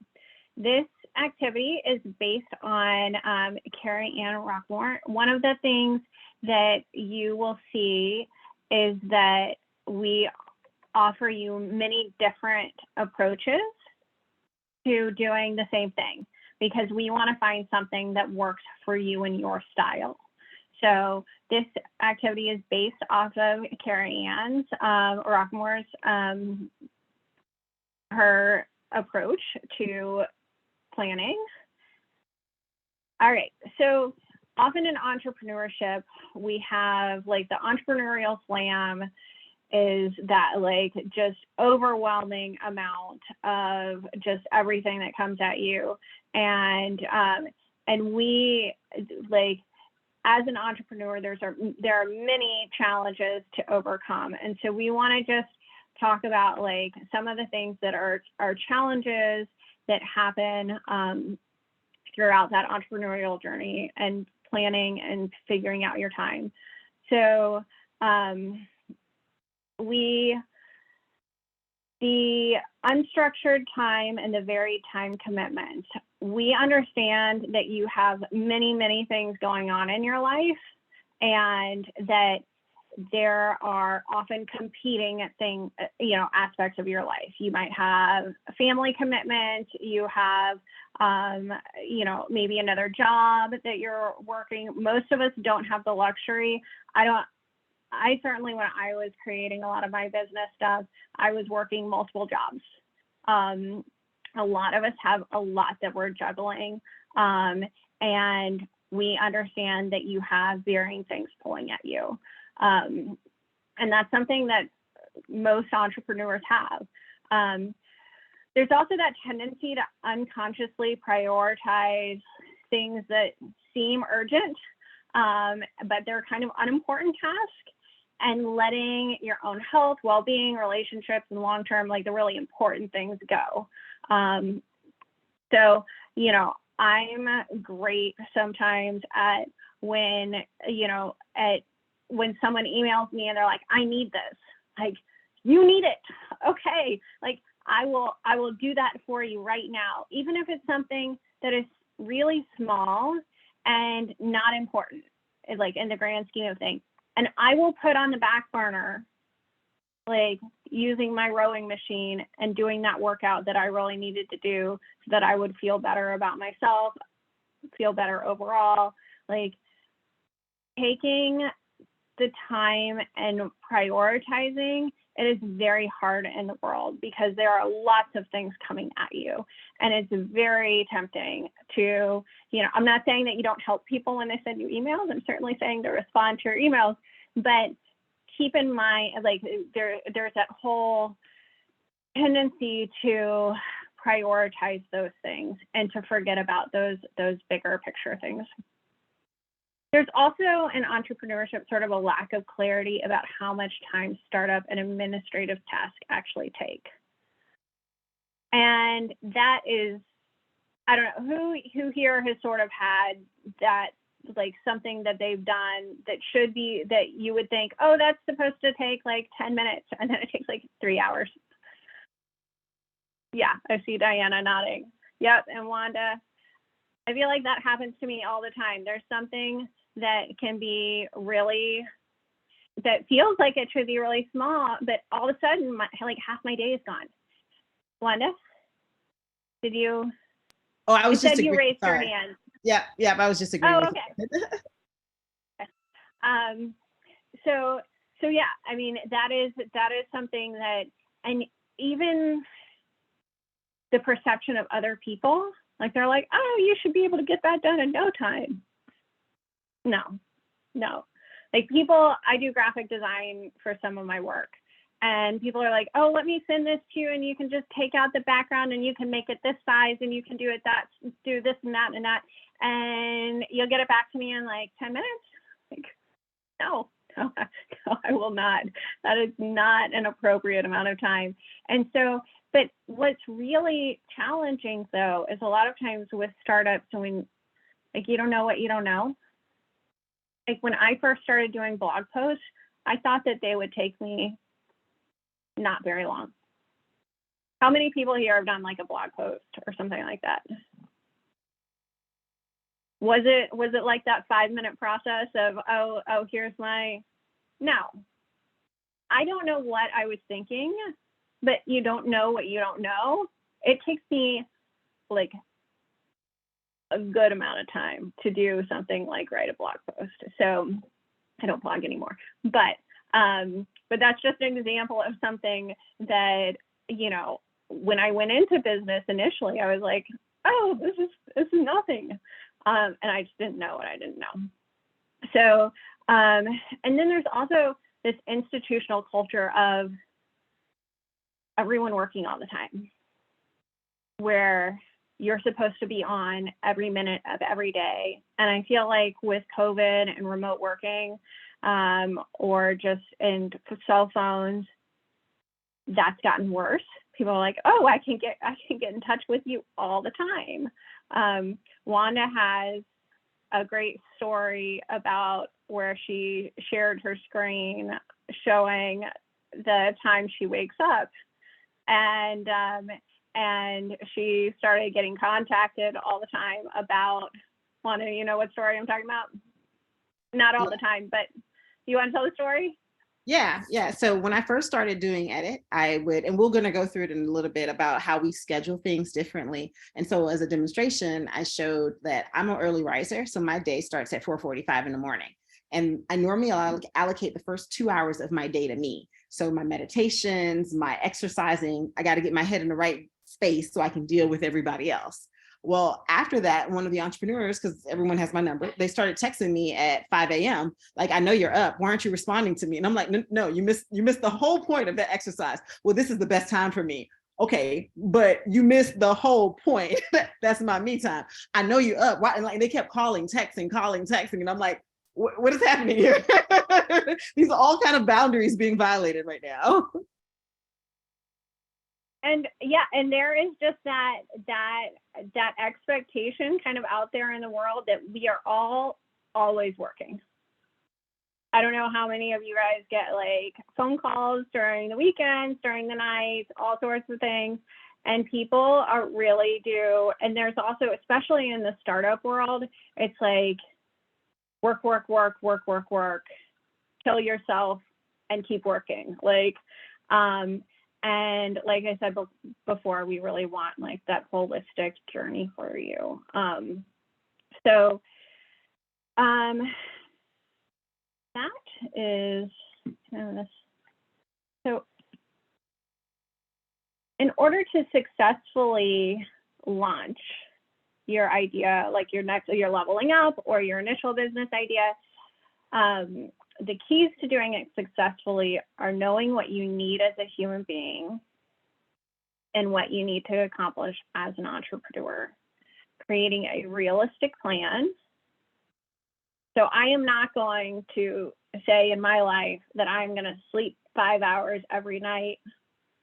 this activity is based on Carrie Ann Rockmore. One of the things that you will see is that we offer you many different approaches to doing the same thing, because we want to find something that works for you and your style. So this activity is based off of Carrie Ann's Rockmore's her approach to planning. All right, so often in entrepreneurship, we have like the entrepreneurial slam is that like just overwhelming amount of just everything that comes at you. And we, like, as an entrepreneur, there are many challenges to overcome. And so we want to just talk about like some of the things that are challenges that happen throughout that entrepreneurial journey and planning and figuring out your time. So the unstructured time and the varied time commitment. We understand that you have many, many things going on in your life, and that there are often competing aspects of your life. You might have a family commitment, you have, maybe another job that you're working. Most of us don't have the luxury. I certainly, when I was creating a lot of my business stuff, I was working multiple jobs. A lot of us have a lot that we're juggling, and we understand that you have varying things pulling at you. And that's something that most entrepreneurs have. There's also that tendency to unconsciously prioritize things that seem urgent, but they're kind of unimportant tasks. and letting your own health, well-being, relationships, and long-term, like the really important things go. So, you know, I'm great sometimes at when, you know, when someone emails me and they're like, I need this, like, you need it. Okay. Like, I will do that for you right now, even if it's something that is really small and not important, like in the grand scheme of things. And I will put on the back burner, like using my rowing machine and doing that workout that I really needed to do so that I would feel better about myself, feel better overall. Like, taking the time and prioritizing, it is very hard in the world because there are lots of things coming at you. And it's very tempting to, you know, I'm not saying that you don't help people when they send you emails. I'm certainly saying to respond to your emails, but keep in mind, like, there's that whole tendency to prioritize those things and to forget about those bigger picture things. There's also in entrepreneurship sort of a lack of clarity about how much time startup and administrative tasks actually take. And that is, I don't know, who here has sort of had that, like something that they've done that should be, that you would think, oh, that's supposed to take like 10 minutes, and then it takes like 3 hours. Yeah, I see Diana nodding. Yep, and Wanda, I feel like that happens to me all the time. There's something that can be really, that feels like it should be really small, but all of a sudden, like half my day is gone. Wanda, did you? Oh, I was you just said you agreeing. raised your Sorry. hand. Yeah, I was just agreeing. Oh, with okay. So yeah, I mean, that is something that, and even the perception of other people, like they're like, oh, you should be able to get that done in no time. No. Like people, I do graphic design for some of my work, and people are like, oh, let me send this to you and you can just take out the background and you can make it this size and you can do it that, do this and that, and you'll get it back to me in like 10 minutes. Like, no, I will not. That is not an appropriate amount of time. And so, but what's really challenging though, is a lot of times with startups, when like, you don't know what you don't know. Like when I first started doing blog posts, I thought that they would take me not very long. How many people here have done like a blog post or something like that? Was it like that 5-minute process of, oh, here's my, no. I don't know what I was thinking, but you don't know what you don't know. It takes me like a good amount of time to do something like write a blog post. So I don't blog anymore, but that's just an example of something that, you know, when I went into business initially, I was like, oh, this is nothing. And I just didn't know what I didn't know. So, and then there's also this institutional culture of everyone working all the time, where you're supposed to be on every minute of every day. And I feel like with COVID and remote working, or just in cell phones, that's gotten worse. People are like, oh, I can get in touch with you all the time. Wanda has a great story about where she shared her screen showing the time she wakes up, and she started getting contacted all the time about, Wanda, you know what story I'm talking about? Not all the time, but you want to tell the story? Yeah. So when I first started doing edit, I would, and we're going to go through it in a little bit about how we schedule things differently. And so as a demonstration, I showed that I'm an early riser. So my day starts at 4:45 in the morning. And I normally allocate the first 2 hours of my day to me. So my meditations, my exercising, I got to get my head in the right space so I can deal with everybody else. Well, after that, one of the entrepreneurs, because everyone has my number, they started texting me at 5 a.m. Like, I know you're up. Why aren't you responding to me? And I'm like, no, you missed the whole point of the exercise. Well, this is the best time for me. Okay, but you missed the whole point. That's my me time. I know you're up. Why? And like they kept texting. And I'm like, what is happening here? These are all kind of boundaries being violated right now. And yeah, and there is just that expectation kind of out there in the world that we are all always working. I don't know how many of you guys get like phone calls during the weekends, during the nights, all sorts of things. And people are really do. And there's also, especially in the startup world, it's like work, kill yourself and keep working. Like, and like I said before, we really want like that holistic journey for you. That is so. In order to successfully launch your idea, like your leveling up or your initial business idea, the keys to doing it successfully are knowing what you need as a human being and what you need to accomplish as an entrepreneur, creating a realistic plan. So I am not going to say in my life that I'm going to sleep 5 hours every night,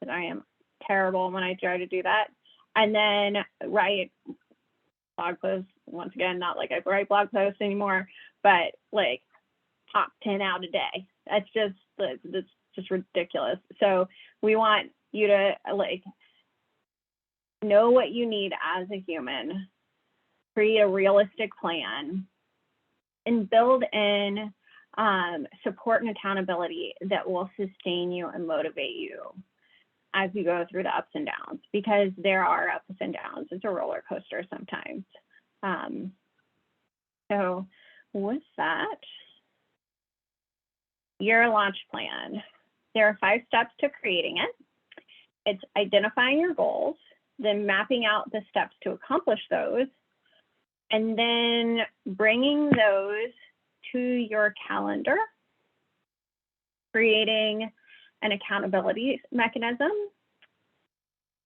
because I am terrible when I try to do that, and then write blog posts. Once again, not like I write blog posts anymore, but like top 10 out a day. That's just ridiculous. So we want you to like know what you need as a human, create a realistic plan, and build in support and accountability that will sustain you and motivate you as you go through the ups and downs, because there are ups and downs. It's a roller coaster sometimes. So with that, your launch plan. There are 5 steps to creating it. It's identifying your goals, then mapping out the steps to accomplish those, and then bringing those to your calendar, creating an accountability mechanism,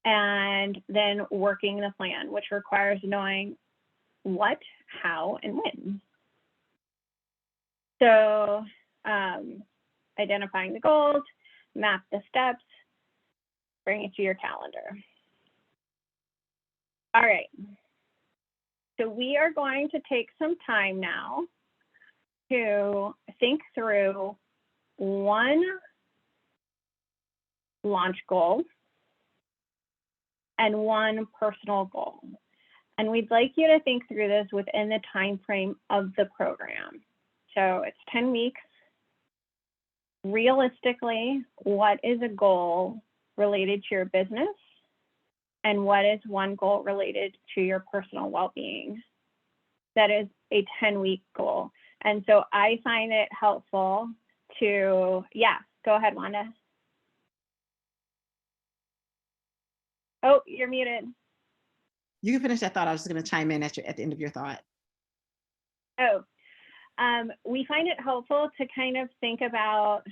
and then working the plan, which requires knowing what, how, and when. So identifying the goals, map the steps, bring it to your calendar. All right. So we are going to take some time now to think through one launch goal and one personal goal. And we'd like you to think through this within the time frame of the program. So it's 10 weeks. Realistically, what is a goal related to your business? And what is one goal related to your personal well-being? That is a 10-week goal. And so I find it helpful to, go ahead, Wanda. Oh, you're muted. You can finish that thought. I was just going to chime in at the end of your thought. We find it helpful to kind of think about,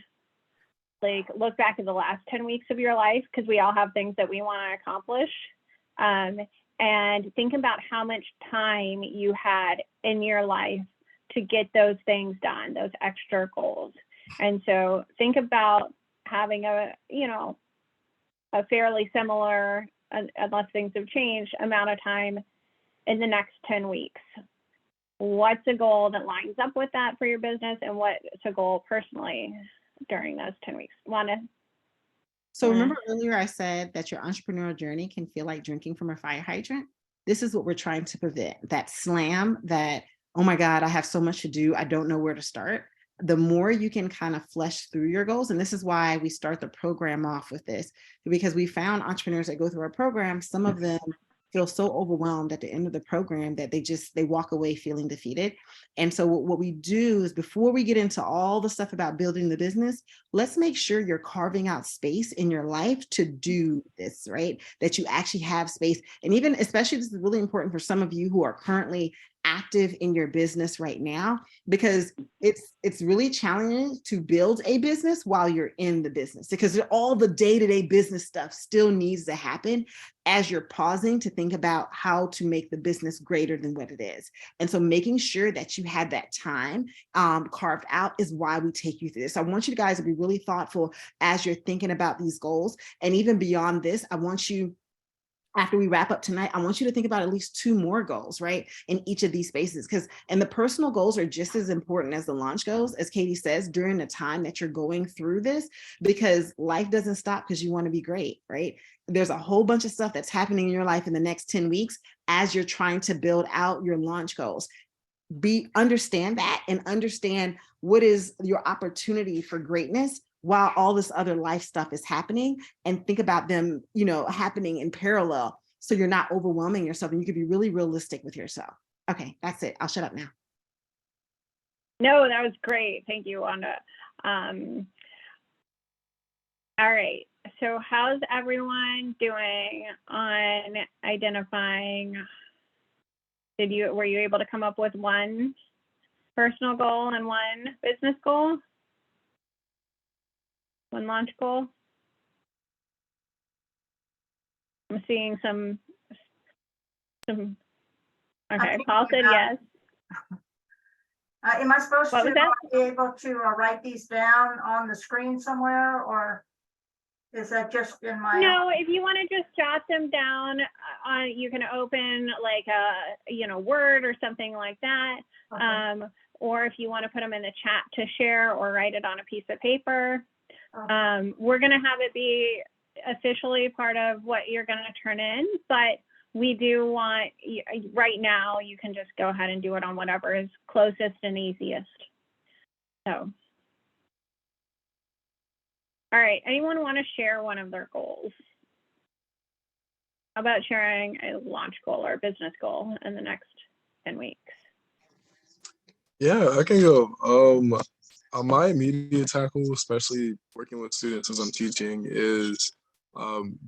like, look back at the last 10 weeks of your life, because we all have things that we want to accomplish. And think about how much time you had in your life to get those things done, those extra goals. And so think about having a fairly similar, unless things have changed, amount of time in the next 10 weeks. What's a goal that lines up with that for your business, and what's a goal personally during those 10 weeks? Wanda? So remember earlier I said that your entrepreneurial journey can feel like drinking from a fire hydrant? This is what we're trying to prevent, that slam, that, oh my God, I have so much to do, I don't know where to start. The more you can kind of flesh through your goals, and this is why we start the program off with this, because we found entrepreneurs that go through our program, some of them feel so overwhelmed at the end of the program that they walk away feeling defeated. And so what we do is, before we get into all the stuff about building the business, let's make sure you're carving out space in your life to do this, right? That you actually have space. And even, especially, this is really important for some of you who are currently active in your business right now, because it's really challenging to build a business while you're in the business, because all the day-to-day business stuff still needs to happen as you're pausing to think about how to make the business greater than what it is. And so making sure that you had that time carved out is why we take you through this. I want you guys to be really thoughtful as you're thinking about these goals. And even beyond this, I want you, after we wrap up tonight, I want you to think about at least 2 more goals, right, in each of these spaces. And the personal goals are just as important as the launch goals, as Katie says, during the time that you're going through this, because life doesn't stop because you want to be great, right? There's a whole bunch of stuff that's happening in your life in the next 10 weeks as you're trying to build out your launch goals. Understand that, and understand what is your opportunity for greatness while all this other life stuff is happening, and think about them, happening in parallel, so you're not overwhelming yourself and you can be really realistic with yourself. Okay, that's it. I'll shut up now. No, that was great. Thank you, Wanda. All right. So how's everyone doing on identifying? Were you able to come up with one personal goal and one business goal? One launch goal? I'm seeing some, okay, Paul said yes. Am I supposed What to was that? be able to write these down on the screen somewhere, or is that just in my? No, if you want to just jot them down, you can open like a Word or something like that. Okay. Or if you want to put them in the chat to share, or write it on a piece of paper. Okay. We're going to have it be officially part of what you're going to turn in, but we do want, right now, you can just go ahead and do it on whatever is closest and easiest. So, all right, anyone want to share one of their goals? How about sharing a launch goal or a business goal in the next 10 weeks? Yeah, I can go. My immediate tackle, especially working with students as I'm teaching, is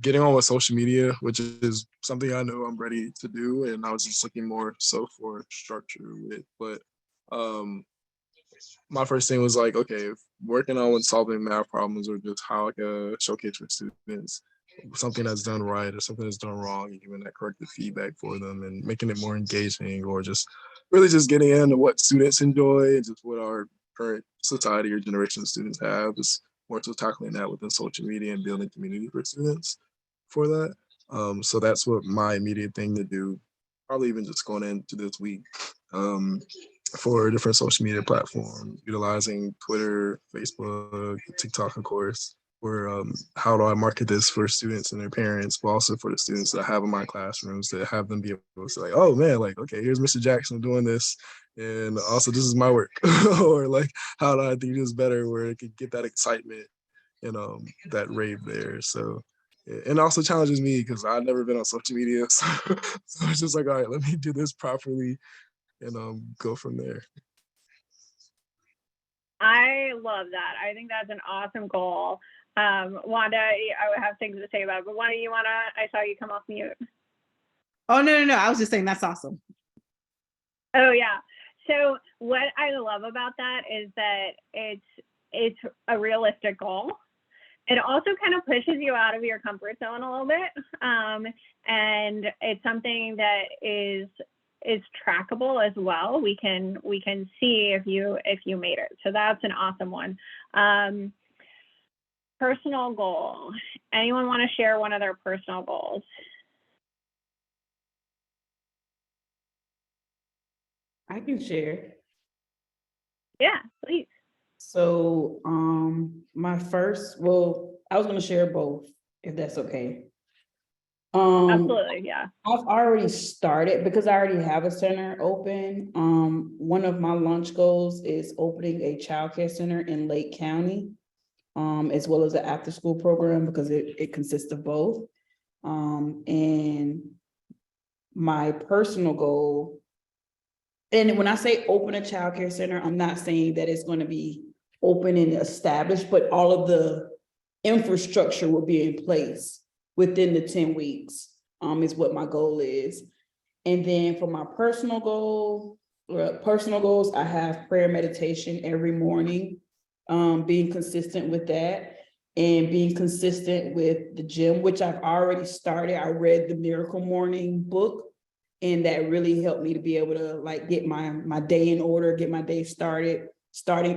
getting on with social media, which is something I know I'm ready to do, and I was just looking more so for structure with. But my first thing was like, okay, working on solving math problems, or just how I can showcase for students something that's done right or something that's done wrong, and giving that corrective feedback for them and making it more engaging, or just really just getting into what students enjoy and just what our current society or generation of students have. Is more so tackling that within social media and building community for students for that. So that's what my immediate thing to do, probably even just going into this week, for different social media platforms, utilizing Twitter, Facebook, TikTok, of course, or how do I market this for students and their parents, but also for the students that I have in my classrooms, to have them be able to say, like, oh man, like, okay, here's Mr. Jackson doing this, and also this is my work. Or like, how do I do this better, where it could get that excitement and that rave there. So, and also challenges me because I've never been on social media. So it's just like, all right, let me do this properly and go from there. I love that. I think that's an awesome goal. Wanda, I would have things to say about it, but Wanda, I saw you come off mute. Oh, no. I was just saying that's awesome. Oh yeah. So what I love about that is that it's a realistic goal. It also kind of pushes you out of your comfort zone a little bit. And it's something that is trackable as well. We can see if you made it. So that's an awesome one. Personal goal. Anyone want to share one of their personal goals? I can share. Yeah, please. So I was going to share both, if that's okay. Absolutely, yeah. I've already started because I already have a center open. One of my launch goals is opening a childcare center in Lake County, as well as an after-school program, because it consists of both. And my personal goal, and when I say open a childcare center, I'm not saying that it's going to be open and established, but all of the infrastructure will be in place within the 10 weeks, is what my goal is. And then for my personal goals, I have prayer meditation every morning, being consistent with that and being consistent with the gym, which I've already started. I read the Miracle Morning book, and that really helped me to be able to like get my day in order, get my day starting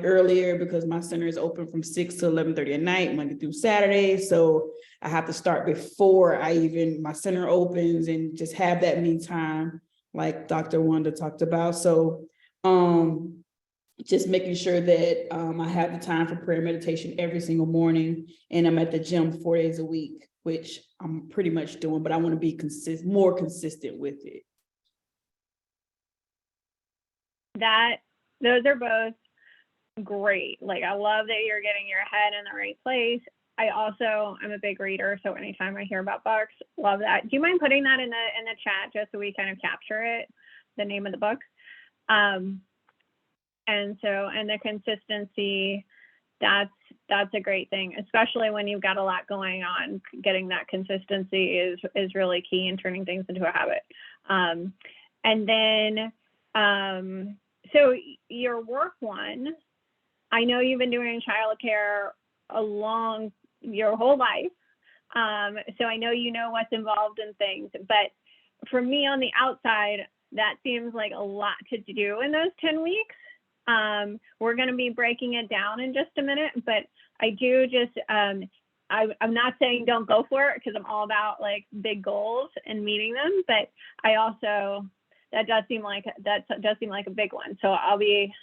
earlier, because my center is open from 6 to 11:30 at night, Monday through Saturday. So I have to start before my center opens and just have that me time, like Dr. Wanda talked about. So just making sure that I have the time for prayer meditation every single morning, and I'm at the gym 4 days a week, which I'm pretty much doing, but I want to be more consistent with it. Those are both great. Like, I love that you're getting your head in the right place. I'm a big reader, so anytime I hear about books, love that. Do you mind putting that in the chat just so we kind of capture it, the name of the book? And the consistency, that's a great thing, especially when you've got a lot going on. Getting that consistency is really key in turning things into a habit. And then, so your work one, I know you've been doing childcare your whole life. So I know you know what's involved in things, but for me on the outside, that seems like a lot to do in those 10 weeks. We're going to be breaking it down in just a minute, but I do just, I'm not saying don't go for it, because I'm all about like big goals and meeting them, but that does seem like a big one. So I'll be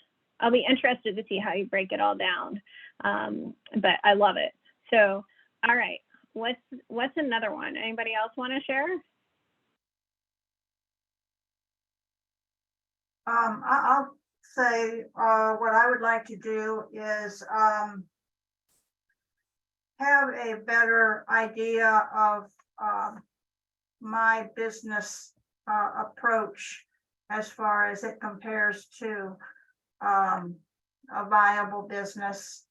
interested to see how you break it all down. But I love it. So, all right, what's another one? Anybody else want to share? I'll say what I would like to do is have a better idea of my business approach as far as it compares to a viable business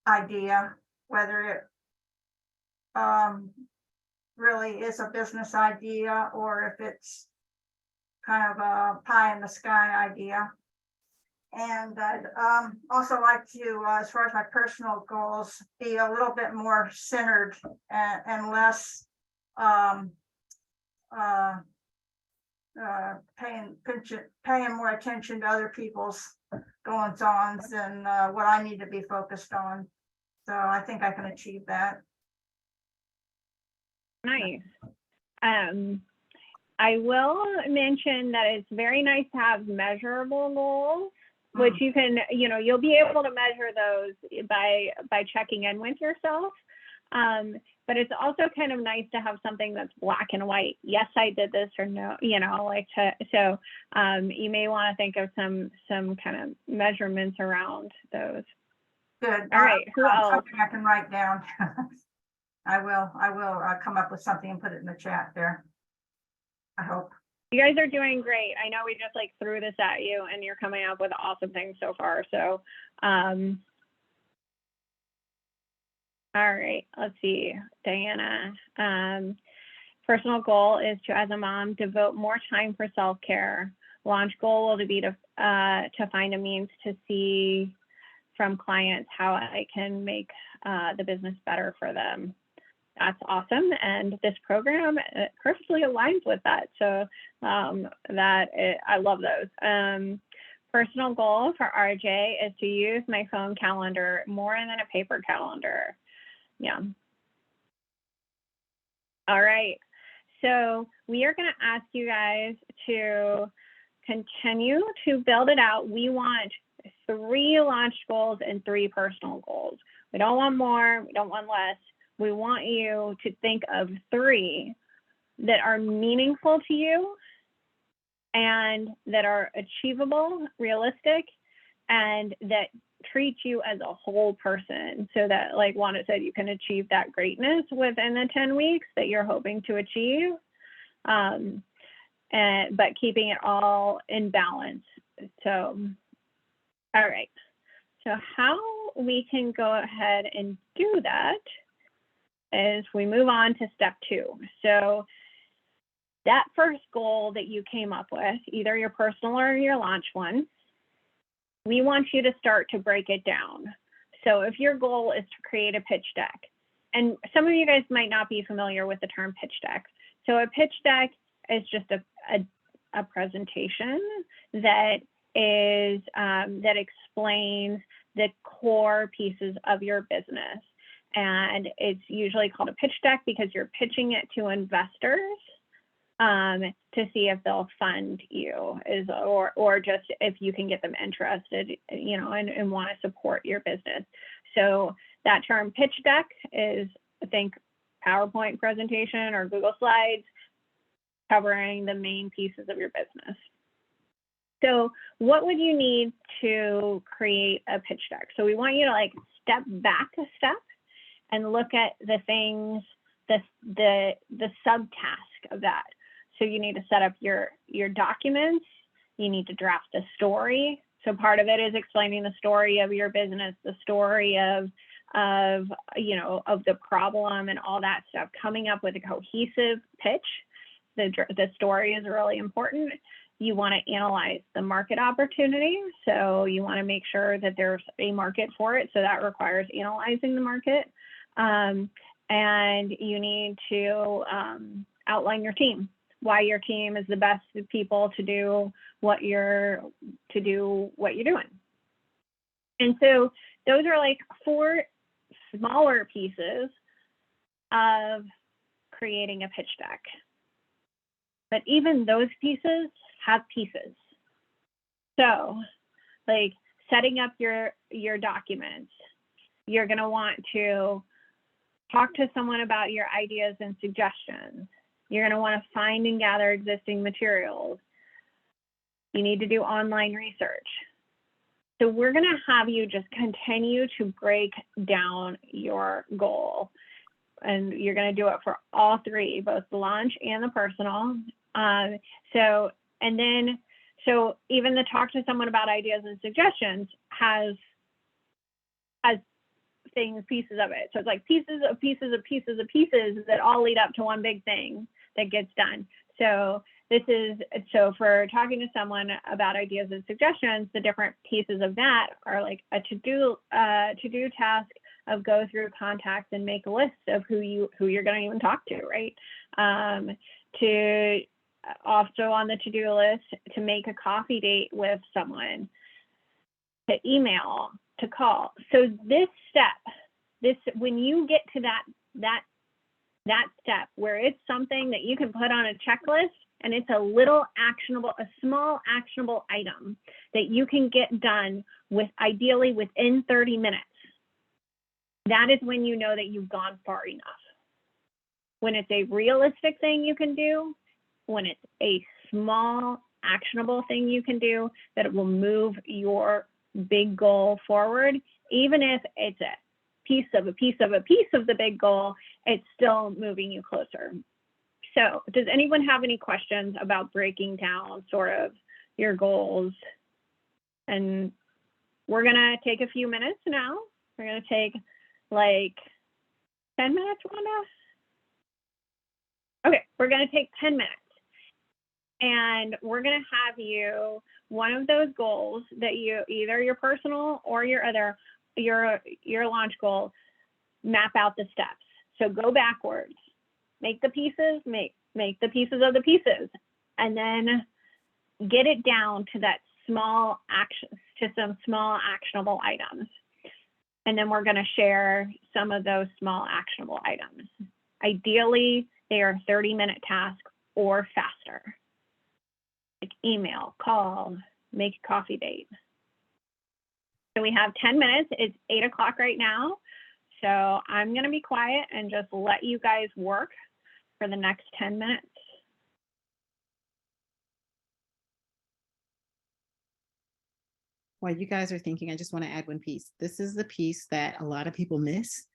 idea, whether it really is a business idea or if it's kind of a pie in the sky idea. And I'd also like to, as far as my personal goals, be a little bit more centered and less paying more attention to other people's goings-ons and what I need to be focused on. So I think I can achieve that. Nice. I will mention that it's very nice to have measurable goals, which you can, you'll be able to measure those by checking in with yourself. But it's also kind of nice to have something that's black and white. Yes, I did this, or no, you may want to think of some kind of measurements around those. Good. All right. Who else? Something I can write down. I will come up with something and put it in the chat there. I hope. You guys are doing great. I know we just like threw this at you and you're coming up with awesome things so far. So, all right, let's see, Diana. Personal goal is to, as a mom, devote more time for self-care. Launch goal will be to find a means to see from clients how I can make the business better for them. That's awesome, and this program perfectly aligns with that. So I love those. Personal goal for RJ is to use my phone calendar more than a paper calendar. Yeah. All right. So we are going to ask you guys to continue to build it out. We want 3 launch goals and 3 personal goals. We don't want more. We don't want less. We want you to think of 3 that are meaningful to you and that are achievable, realistic, and that treat you as a whole person, so that, like Wanda said, you can achieve that greatness within the 10 weeks that you're hoping to achieve, but keeping it all in balance. So, all right. So how we can go ahead and do that is we move on to step 2. So that first goal that you came up with, either your personal or your launch one, we want you to start to break it down. So if your goal is to create a pitch deck, and some of you guys might not be familiar with the term pitch deck. So a pitch deck is just a presentation that is that explains the core pieces of your business. And it's usually called a pitch deck because you're pitching it to investors to see if they'll fund you, or just if you can get them interested, you know, and want to support your business. So that term pitch deck is, I think, PowerPoint presentation or Google Slides covering the main pieces of your business. So what would you need to create a pitch deck? So we want you to like step back a step and look at the things, the subtask of that. So you need to set up your documents. You need to draft a story. So part of it is explaining the story of your business, the story of you know, of the problem and all that stuff, coming up with a cohesive pitch. The story is really important. You want to analyze the market opportunity. So you want to make sure that there's a market for it. So that requires analyzing the market. And you need to outline your team, why your team is the best people to do what you're doing. And so those are like 4 smaller pieces of creating a pitch deck. But even those pieces have pieces. So like setting up your documents, you're going to want to talk to someone about your ideas and suggestions. You're going to want to find and gather existing materials. You need to do online research. So we're going to have you just continue to break down your goal. And you're going to do it for all 3, both the launch and the personal. So even the talk to someone about ideas and suggestions has things, pieces of it. So it's like pieces of pieces of pieces of pieces that all lead up to one big thing that gets done. So so for talking to someone about ideas and suggestions, the different pieces of that are like a to-do task of go through contacts and make a list of who you're going to even talk to, right? To also on the to-do list, to make a coffee date with someone, to email, to call. So this step, when you get to that step where it's something that you can put on a checklist and it's a small actionable item that you can get done ideally within 30 minutes, that is when you know that you've gone far enough. When it's a realistic thing you can do, when it's a small actionable thing you can do, that it will move your big goal forward, even if it's a piece of a piece of a piece of the big goal, it's still moving you closer. So does anyone have any questions about breaking down sort of your goals? And we're gonna take a few minutes now. We're gonna take like 10 minutes, Wanda? Okay, we're gonna take 10 minutes. And we're gonna have you, one of those goals that you, either your personal or your launch goal, map out the steps. So go backwards, make the pieces, make the pieces of the pieces, and then get it down to that small action, to some small actionable items. And then we're gonna share some of those small actionable items. Ideally, they are 30-minute tasks or faster. Like email, call, make a coffee date. So we have 10 minutes. It's 8 o'clock right now. So I'm going to be quiet and just let you guys work for the next 10 minutes. While you guys are thinking, I just want to add one piece. This is the piece that a lot of people miss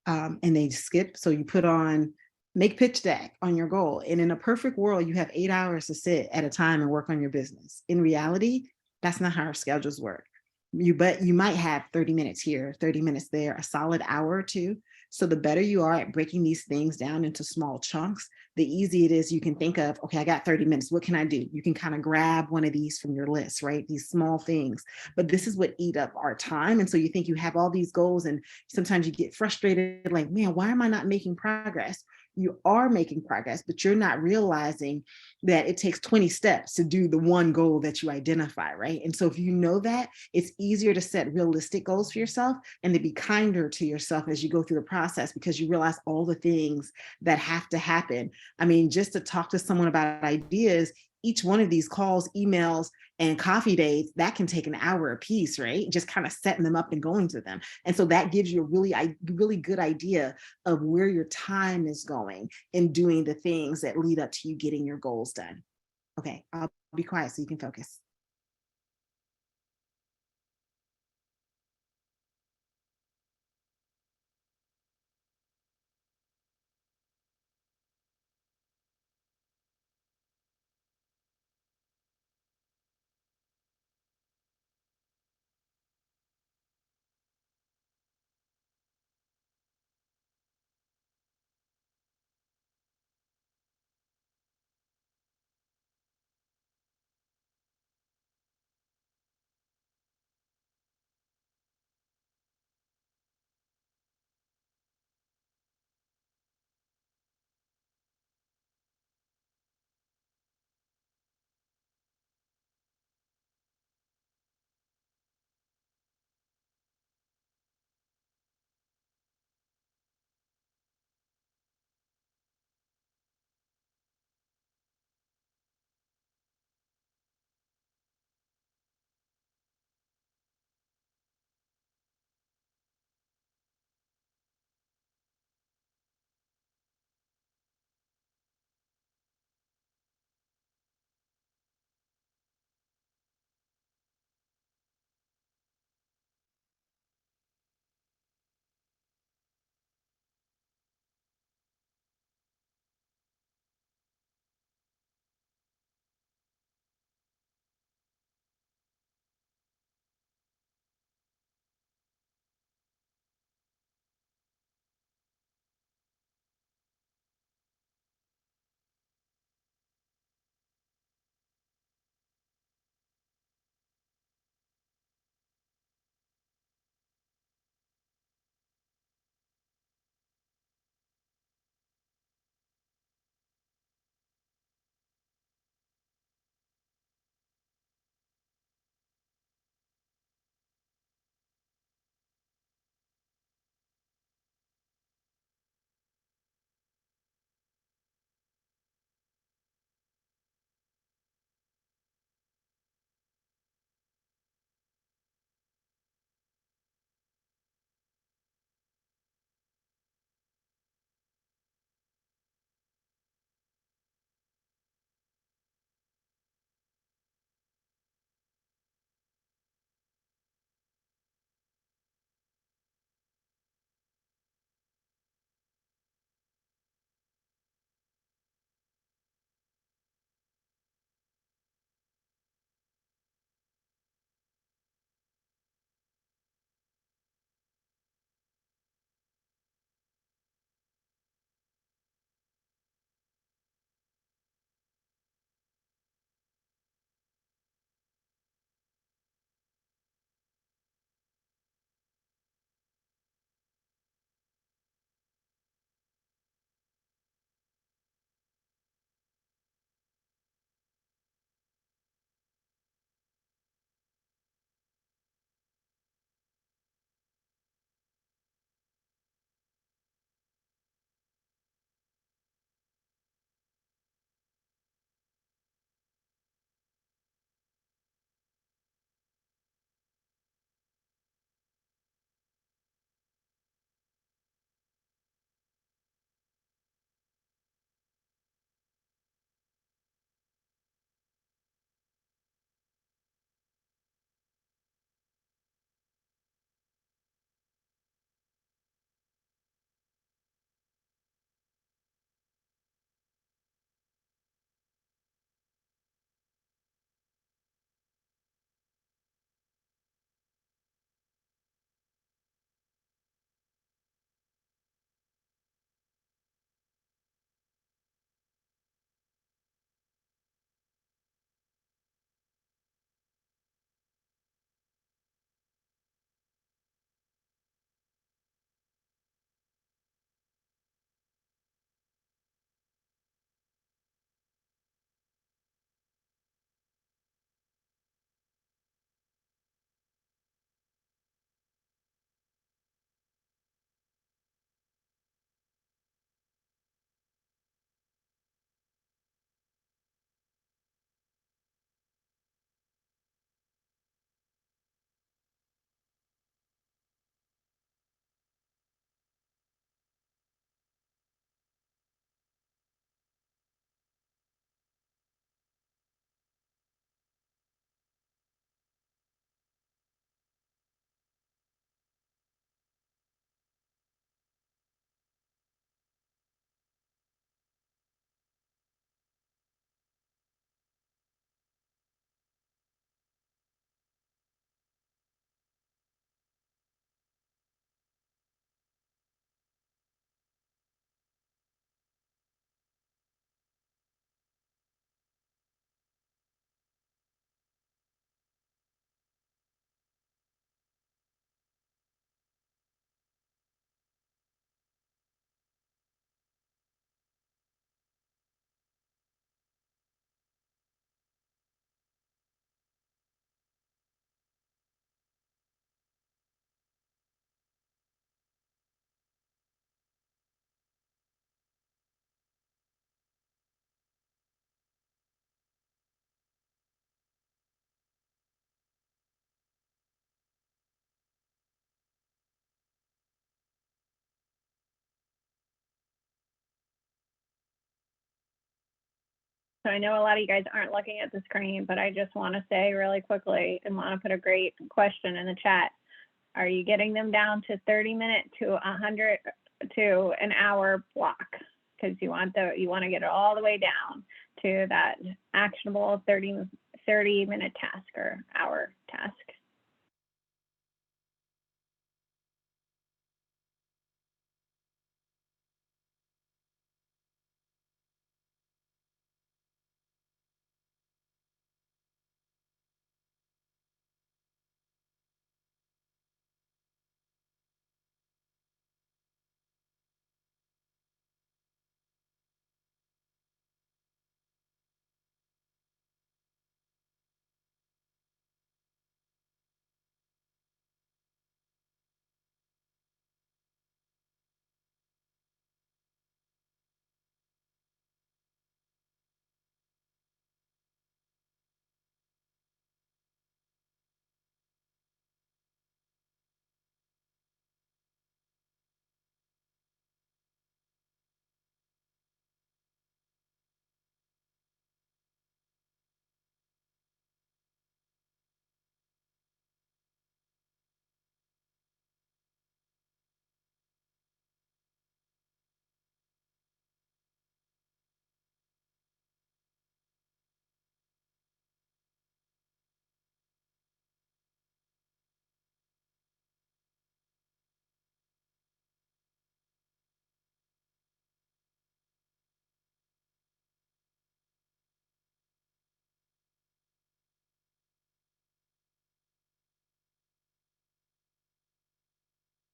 and they skip. So you put on make pitch deck on your goal. And in a perfect world, you have 8 hours to sit at a time and work on your business. In reality, that's not how our schedules work. But you might have 30 minutes here, 30 minutes there, a solid hour or two So the better you are at breaking these things down into small chunks, the easier it is you can think of, okay, I got 30 minutes. What can I do? You can kind of grab one of these from your list, right? These small things. But this is what eat up our time. And so you think you have all these goals and sometimes you get frustrated, like, man, why am I not making progress? You are making progress, but you're not realizing that it takes 20 steps to do the one goal that you identify, right? And so if you know that, it's easier to set realistic goals for yourself and to be kinder to yourself as you go through the process, because you realize all the things that have to happen. I mean, just to talk to someone about ideas, each one of these calls, emails, and coffee dates, that can take an hour a piece, right? Just kind of setting them up and going to them. And so that gives you a really good idea of where your time is going in doing the things that lead up to you getting your goals done. Okay, I'll be quiet so you can focus. So I know a lot of you guys aren't looking at the screen, but I just want to say really quickly and want to put a great question in the chat. Are you getting them down to 30-minute to 100 to an hour block? Because you want to get it all the way down to that actionable 30-minute task or hour task.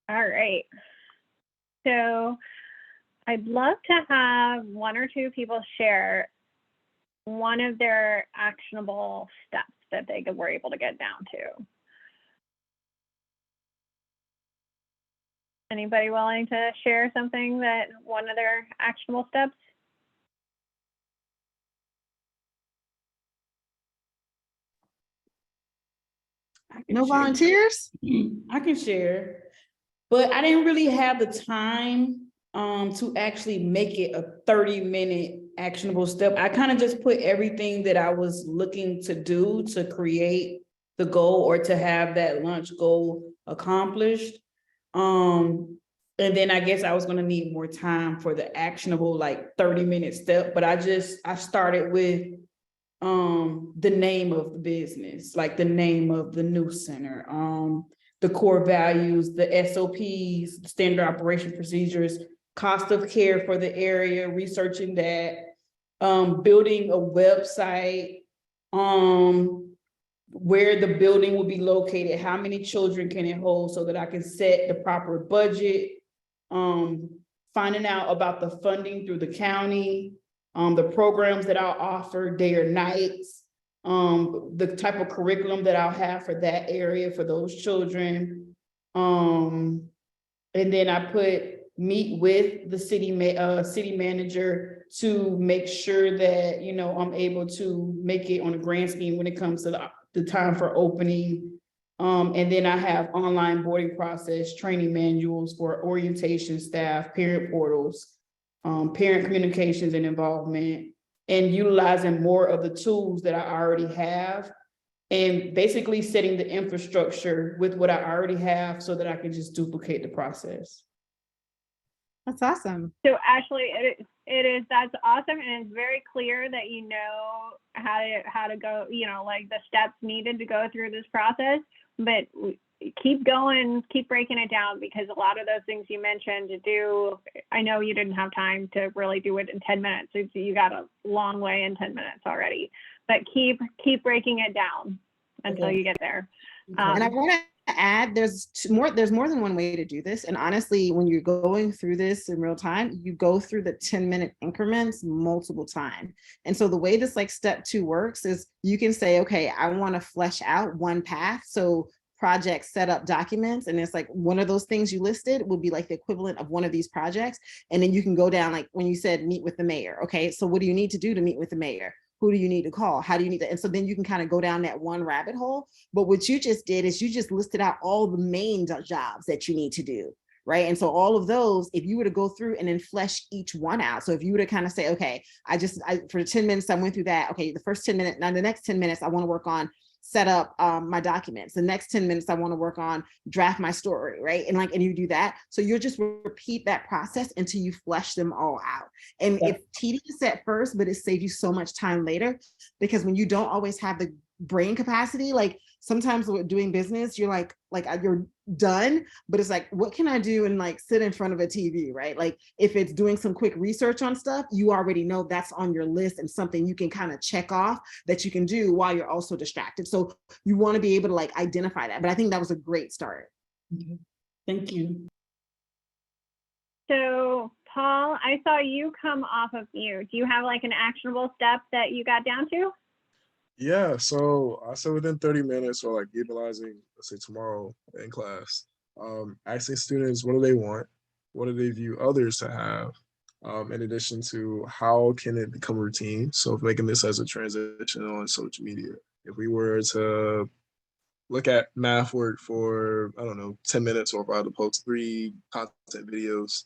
All right. So I'd love to have one or two people share one of their actionable steps that they were able to get down to. Anybody willing to share something that one of their actionable steps? No volunteers? I can share, but I didn't really have the time to actually make it a 30-minute actionable step. I kind of just put everything that I was looking to do to create the goal or to have that lunch goal accomplished. And then I guess I was gonna need more time for the actionable like 30-minute step, but I started with the name of the business, like the name of the new center, the core values, the SOPs, standard operation procedures, cost of care for the area, researching that, building a website, where the building will be located, how many children can it hold so that I can set the proper budget, finding out about the funding through the county, the programs that I'll offer day or nights, the type of curriculum that I'll have for that area for those children. And then I put meet with the city manager to make sure that, you know, I'm able to make it on a grand scheme when it comes to the time for opening. And then I have online boarding process, training manuals for orientation staff, parent portals, parent communications and involvement, and utilizing more of the tools that I already have, and basically setting the infrastructure with what I already have so that I can just duplicate the process. That's awesome. So Ashley, that's awesome, and it's very clear that you know how to go, you know, like the steps needed to go through this process, but keep going, keep breaking it down, because a lot of those things you mentioned to do, I know you didn't have time to really do it in 10 minutes. So you got a long way in 10 minutes already, but keep breaking it down until you get there. And I want to add, there's more than one way to do this. And honestly, when you're going through this in real time, you go through the 10-minute increments multiple times. And so the way this like step 2 works is you can say, okay, I want to flesh out one path. So project setup documents, and it's like one of those things you listed would be like the equivalent of one of these projects. And then you can go down, like when you said meet with the mayor. Okay, so what do you need to do to meet with the mayor? Who do you need to call? How do you need to? And so then you can kind of go down that one rabbit hole. But what you just did is you just listed out all the main jobs that you need to do. right? And so all of those, if you were to go through and then flesh each one out. So if you were to kind of say, okay, for 10 minutes, I went through that. Okay, the first 10 minutes, now the next 10 minutes, I want to work on set up my documents. The next 10 minutes, I want to work on draft my story, right? And you do that. So you'll just repeat that process until you flesh them all out. And it's tedious at first, but it saves you so much time later, because when you don't always have the brain capacity, like sometimes with doing business, you're like you're done, but it's like, what can I do and like sit in front of a TV, right? Like if it's doing some quick research on stuff, you already know that's on your list and something you can kind of check off that you can do while you're also distracted. So you want to be able to like identify that. But I think that was a great start. Okay. Thank you. So Paul, I saw you come off of mute. Do you have like an actionable step that you got down to? Yeah, so I said within 30 minutes, or like utilizing, let's say tomorrow in class, asking students, what do they want? What do they view others to have? In addition to how can it become routine? So making this as a transition on social media. If we were to look at math work for, I don't know, 10 minutes, or if I had to post 3 content videos,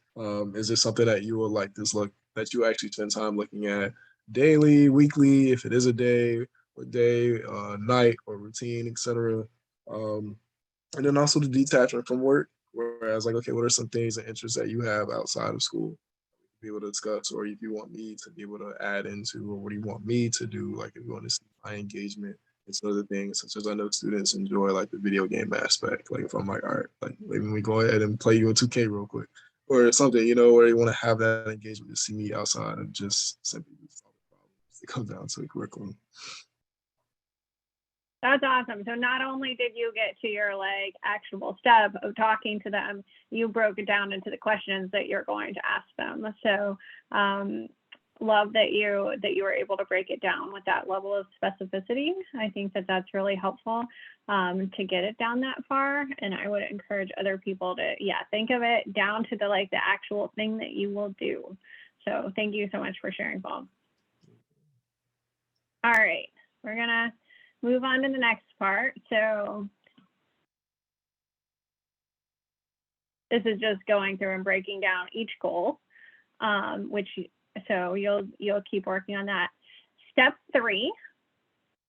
is this something that you would like that you actually spend time looking at daily, weekly, if it is a day, what day, night, or routine, etc. And then also the detachment from work, whereas like, okay, what are some things and interests that you have outside of school? Be able to discuss, or if you want me to be able to add into, or what do you want me to do? Like if you want to see my engagement and some other things, such as I know students enjoy like the video game aspect. Like if I'm like, all right, like maybe we go ahead and play you in 2K real quick, or something, where you want to have that engagement to see me outside of just simply solve problems. It comes down to the curriculum. That's awesome. So not only did you get to your like actionable step of talking to them, you broke it down into the questions that you're going to ask them. So love that you were able to break it down with that level of specificity. I think that that's really helpful to get it down that far. And I would encourage other people to, think of it down to the actual thing that you will do. So thank you so much for sharing, Paul. All right, we're gonna move on to the next part. So this is just going through and breaking down each goal, so you'll keep working on that. Step 3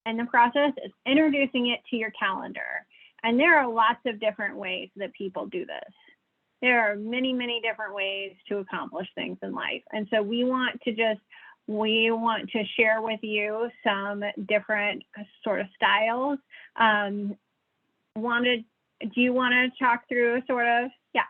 in the process is introducing it to your calendar. And there are lots of different ways that people do this. There are many, many different ways to accomplish things in life. And so we want to share with you some different sort of styles. Do you want to talk through sort of? Yeah.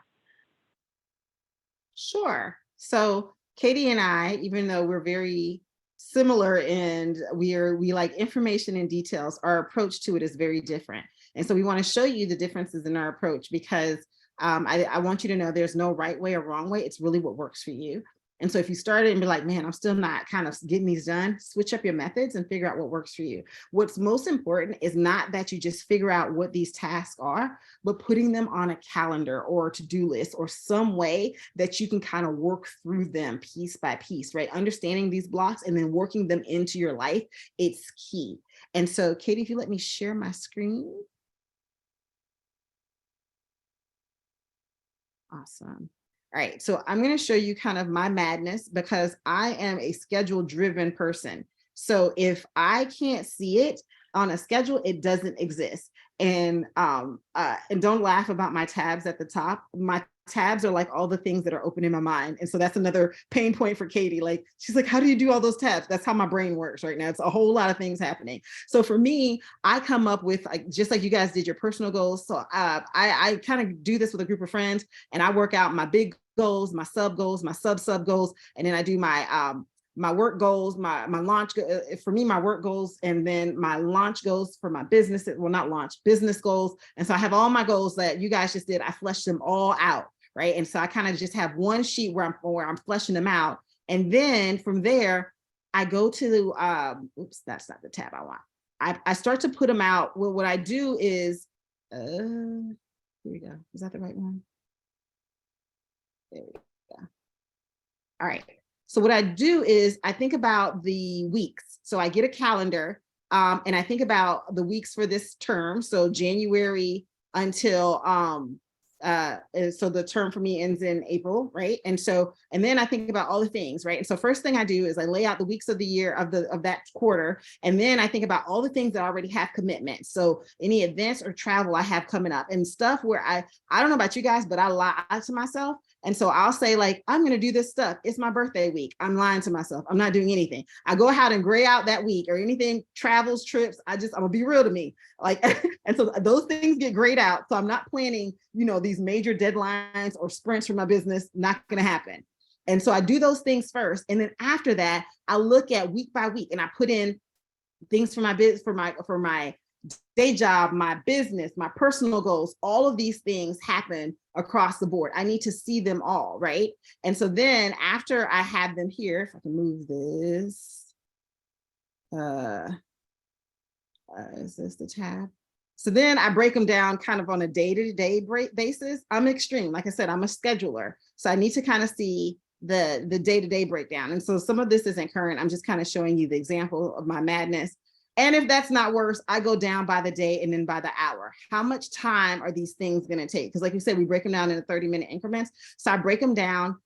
Sure. So Katie and I, even though we're very similar and we like information and details, our approach to it is very different. And so we want to show you the differences in our approach, because I want you to know there's no right way or wrong way. It's really what works for you. And so if you started and be like, man, I'm still not kind of getting these done, switch up your methods and figure out what works for you. What's most important is not that you just figure out what these tasks are, but putting them on a calendar or a to-do list or some way that you can kind of work through them piece by piece, right? Understanding these blocks and then working them into your life, it's key. And so Katie, if you let me share my screen. Awesome. All right, so I'm going to show you kind of my madness, because I am a schedule-driven person. So if I can't see it on a schedule, it doesn't exist. And don't laugh about my tabs at the top. My tabs are like all the things that are open in my mind. And so that's another pain point for Katie. Like, she's like, how do you do all those tabs? That's how my brain works right now. It's a whole lot of things happening. So for me, I come up with, just like you guys did your personal goals. So I kind of do this with a group of friends, and I work out my big goals, my sub goals, my sub goals. And then I do my work goals, my launch, for me, my work goals, and then my launch goals for my business, well, not launch, business goals. And so I have all my goals that you guys just did. I fleshed them all out, right? And so I kind of just have one sheet where I'm fleshing them out. And then from there, I go to, oops, that's not the tab I want. I start to put them out. Well, what I do is, here we go. Is that the right one? There we go. All right. So what I do is I think about the weeks. So I get a calendar and I think about the weeks for this term. So January until So the term for me ends in April, right? And then I think about all the things, right? And so first thing I do is I lay out the weeks of the year of that quarter. And then I think about all the things that I already have commitments. So any events or travel I have coming up and stuff where I don't know about you guys, but I lie to myself. And so I'll say like, I'm going to do this stuff. It's my birthday week. I'm lying to myself. I'm not doing anything. I go ahead and gray out that week or anything, travels, trips. I'm gonna be real to me. Like, and so those things get grayed out. So I'm not planning, these major deadlines or sprints for my business, not going to happen. And so I do those things first. And then after that, I look at week by week and I put in things for my business, for my day job, my business, my personal goals. All of these things happen across the board. I need to see them all, right? And so then after I have them here, if I can move this, is this the tab? So then I break them down kind of on a day-to-day basis. I'm extreme. Like I said, I'm a scheduler. So I need to kind of see the day-to-day breakdown. And so some of this isn't current. I'm just kind of showing you the example of my madness. And if that's not worse, I go down by the day and then by the hour. How much time are these things going to take? Because like you said, we break them down into 30-minute increments. So I break them down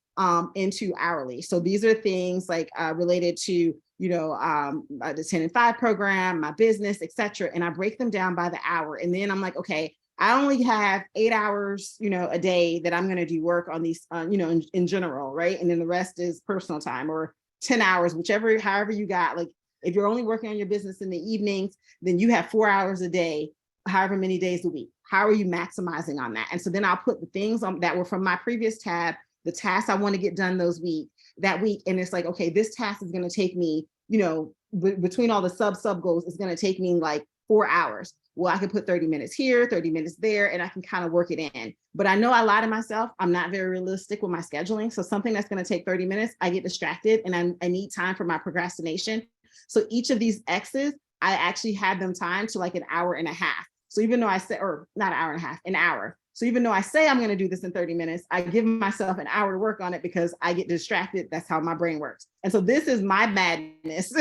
into hourly. So these are things like related to, the 10 and 5 program, my business, etc. And I break them down by the hour. And then I'm like, okay, I only have 8 hours, a day that I'm going to do work on these, in general, right? And then the rest is personal time, or 10 hours, however you got. Like if you're only working on your business in the evenings, then you have 4 hours a day, however many days a week. How are you maximizing on that? And so then I'll put the things that were from my previous tab, the tasks I want to get done that week. And it's like, okay, this task is going to take me, between all the sub goals, it's going to take me like 4 hours. Well, I can put 30 minutes here, 30 minutes there, and I can kind of work it in. But I know I lie to myself. I'm not very realistic with my scheduling. So something that's going to take 30 minutes, I get distracted and I need time for my procrastination. So each of these X's, I actually have them timed to like an hour and a half. So even though I say, or not an hour and a half, an hour. So even though I say I'm going to do this in 30 minutes, I give myself an hour to work on it because I get distracted. That's how my brain works. And so this is my madness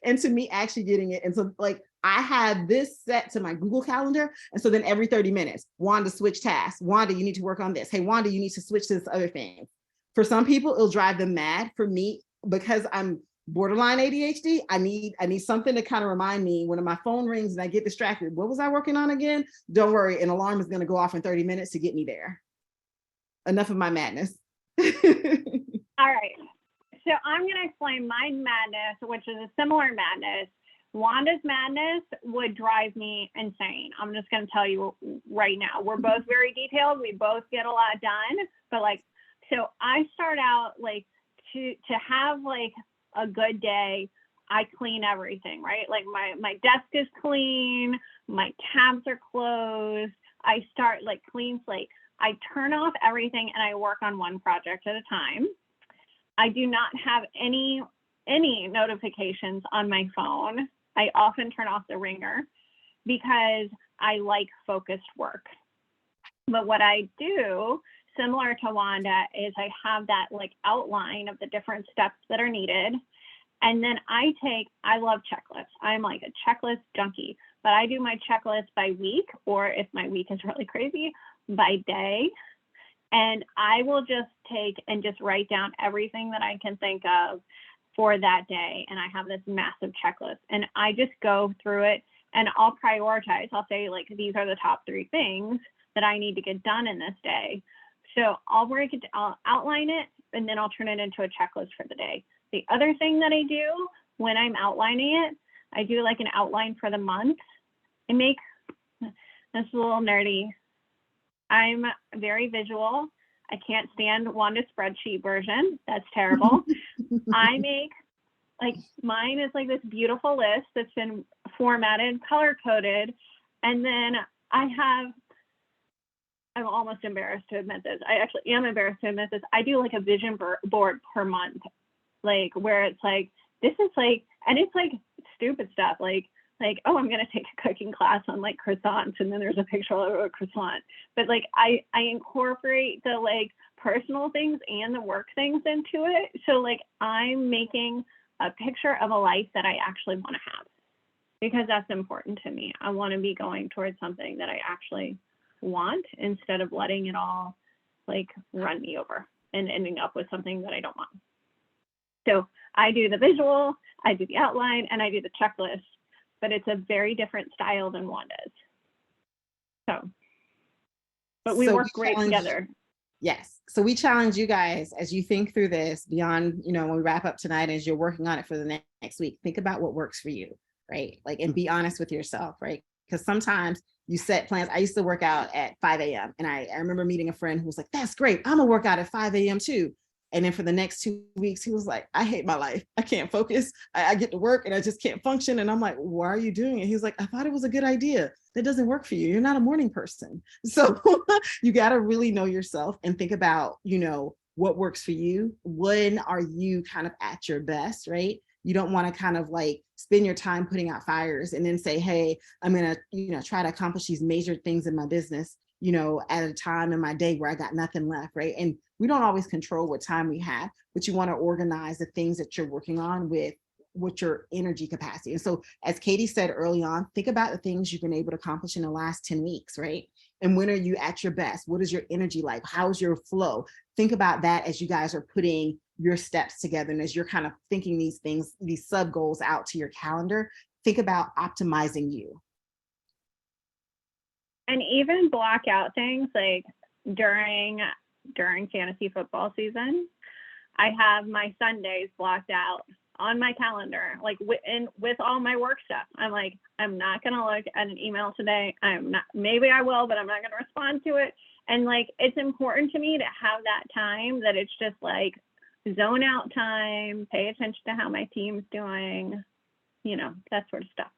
into me actually getting it. And so like I have this set to my Google Calendar. And so then every 30 minutes, Wanda, switch tasks. Wanda, you need to work on this. Hey, Wanda, you need to switch this other thing. For some people, it'll drive them mad. For me, because I'm borderline ADHD, I need something to kind of remind me when my phone rings and I get distracted. What was I working on again? Don't worry, an alarm is going to go off in 30 minutes to get me there. Enough of my madness. All right. So I'm going to explain my madness, which is a similar madness. Wanda's madness would drive me insane. I'm just going to tell you right now. We're both very detailed. We both get a lot done. But so I start out to have a good day, I clean everything, right? Like my desk is clean, my tabs are closed. I start clean slate. I turn off everything and I work on one project at a time. I do not have any notifications on my phone. I often turn off the ringer because I like focused work. But what I do, similar to Wanda, is I have that outline of the different steps that are needed. And then I love checklists. I'm like a checklist junkie, but I do my checklist by week, or if my week is really crazy, by day. And I will just take and just write down everything that I can think of for that day. And I have this massive checklist and I just go through it and I'll prioritize. I'll say these are the top 3 things that I need to get done in this day. So I'll outline it, and then I'll turn it into a checklist for the day. The other thing that I do when I'm outlining it, I do an outline for the month. I make this a little nerdy. I'm very visual. I can't stand Wanda's spreadsheet version. That's terrible. I make mine is this beautiful list that's been formatted, color coded, and then I'm almost embarrassed to admit this. I actually am embarrassed to admit this. I do a vision board per month, where it's this is and it's stupid stuff oh, I'm going to take a cooking class on croissants, and then there's a picture of a croissant. But I incorporate the personal things and the work things into it. So I'm making a picture of a life that I actually want to have, because that's important to me. I want to be going towards something that I actually want, instead of letting it all like run me over and ending up with something that I don't want. So I do the visual, I do the outline, and I do the checklist, but it's a very different style than Wanda's. So, but we So work great together. Yes. So we challenge you guys as you think through this beyond, when we wrap up tonight, as you're working on it for the next week, think about what works for you, right? Like, and be honest with yourself, right? Because sometimes you set plans. I used to work out at 5 a.m. And I remember meeting a friend who was like, that's great. I'm gonna work out at 5 a.m. too. And then for the next 2 weeks, he was like, I hate my life. I can't focus. I get to work and I just can't function. And I'm like, why are you doing it? He's like, I thought it was a good idea. That doesn't work for you. You're not a morning person. So you got to really know yourself and think about, what works for you. When are you kind of at your best, right? You don't want to kind of like spend your time putting out fires and then say, hey, I'm going to, try to accomplish these major things in my business, at a time in my day where I got nothing left, right? And we don't always control what time we have, but you want to organize the things that you're working on with your energy capacity. And so, as Katie said early on, think about the things you've been able to accomplish in the last 10 weeks, right? And when are you at your best? What is your energy like? How's your flow? Think about that as you guys are putting your steps together and as you're kind of thinking these things, these sub goals out to your calendar. Think about optimizing you. And even block out things like during fantasy football season, I have my Sundays blocked out on my calendar, like with all my work stuff. I'm like, I'm not going to look at an email today. Maybe I will, but I'm not going to respond to it. And like, it's important to me to have that time that it's just like zone out time, pay attention to how my team's doing, that sort of stuff.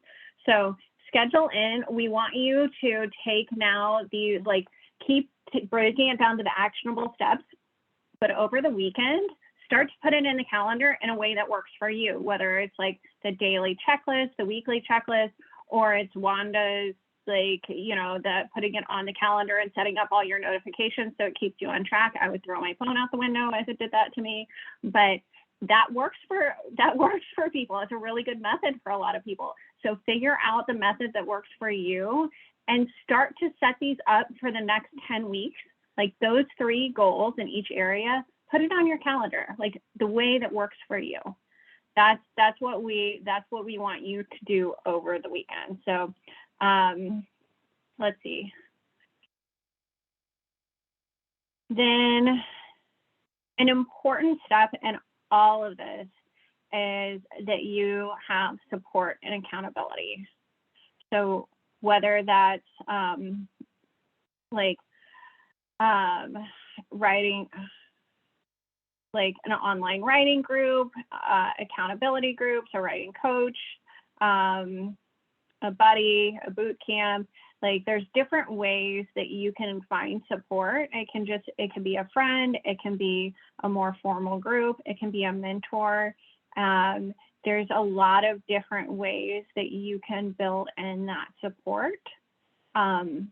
So schedule in. We want you to take now these, like, keep breaking it down to the actionable steps, but over the weekend, start to put it in the calendar in a way that works for you, whether it's like the daily checklist, the weekly checklist, or it's Wanda's, like, the putting it on the calendar and setting up all your notifications so it keeps you on track. I would throw my phone out the window as it did that to me, but that works for people. It's a really good method for a lot of people. So figure out the method that works for you and start to set these up for the next 10 weeks. Like those 3 goals in each area, put it on your calendar, like the way that works for you. That's what we want you to do over the weekend. So let's see. Then an important step in all of this is that you have support and accountability. So whether that's writing, like an online writing group, accountability groups, a writing coach, a buddy, a boot camp. Like there's different ways that you can find support. It can be a friend, it can be a more formal group, it can be a mentor. There's a lot of different ways that you can build in that support. And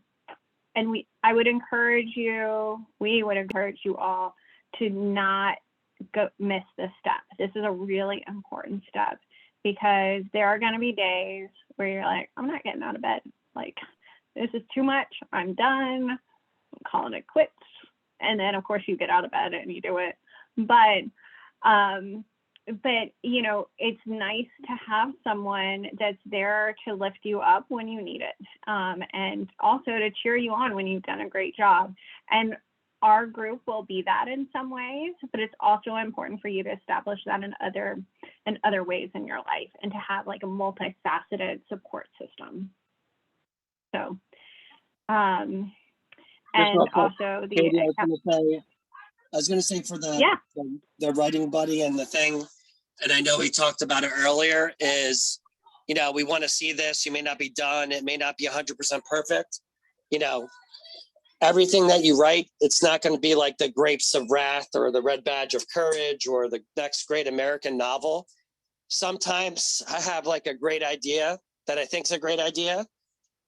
we would encourage you all to not miss this step. This is a really important step because there are going to be days where you're like, I'm not getting out of bed. Like, this is too much. I'm done. I'm calling it quits. And then of course you get out of bed and you do it. But it's nice to have someone that's there to lift you up when you need it. And also to cheer you on when you've done a great job. And our group will be that in some ways, but it's also important for you to establish that in other ways in your life and to have like a multifaceted support system. So, and also Katie, I was going to say for the writing buddy and the thing, and I know we talked about it earlier, is, we want to see this. You may not be done. It may not be 100% perfect. Everything that you write, it's not going to be like the Grapes of Wrath or the Red Badge of Courage or the next great American novel. Sometimes I have like a great idea that I think is a great idea.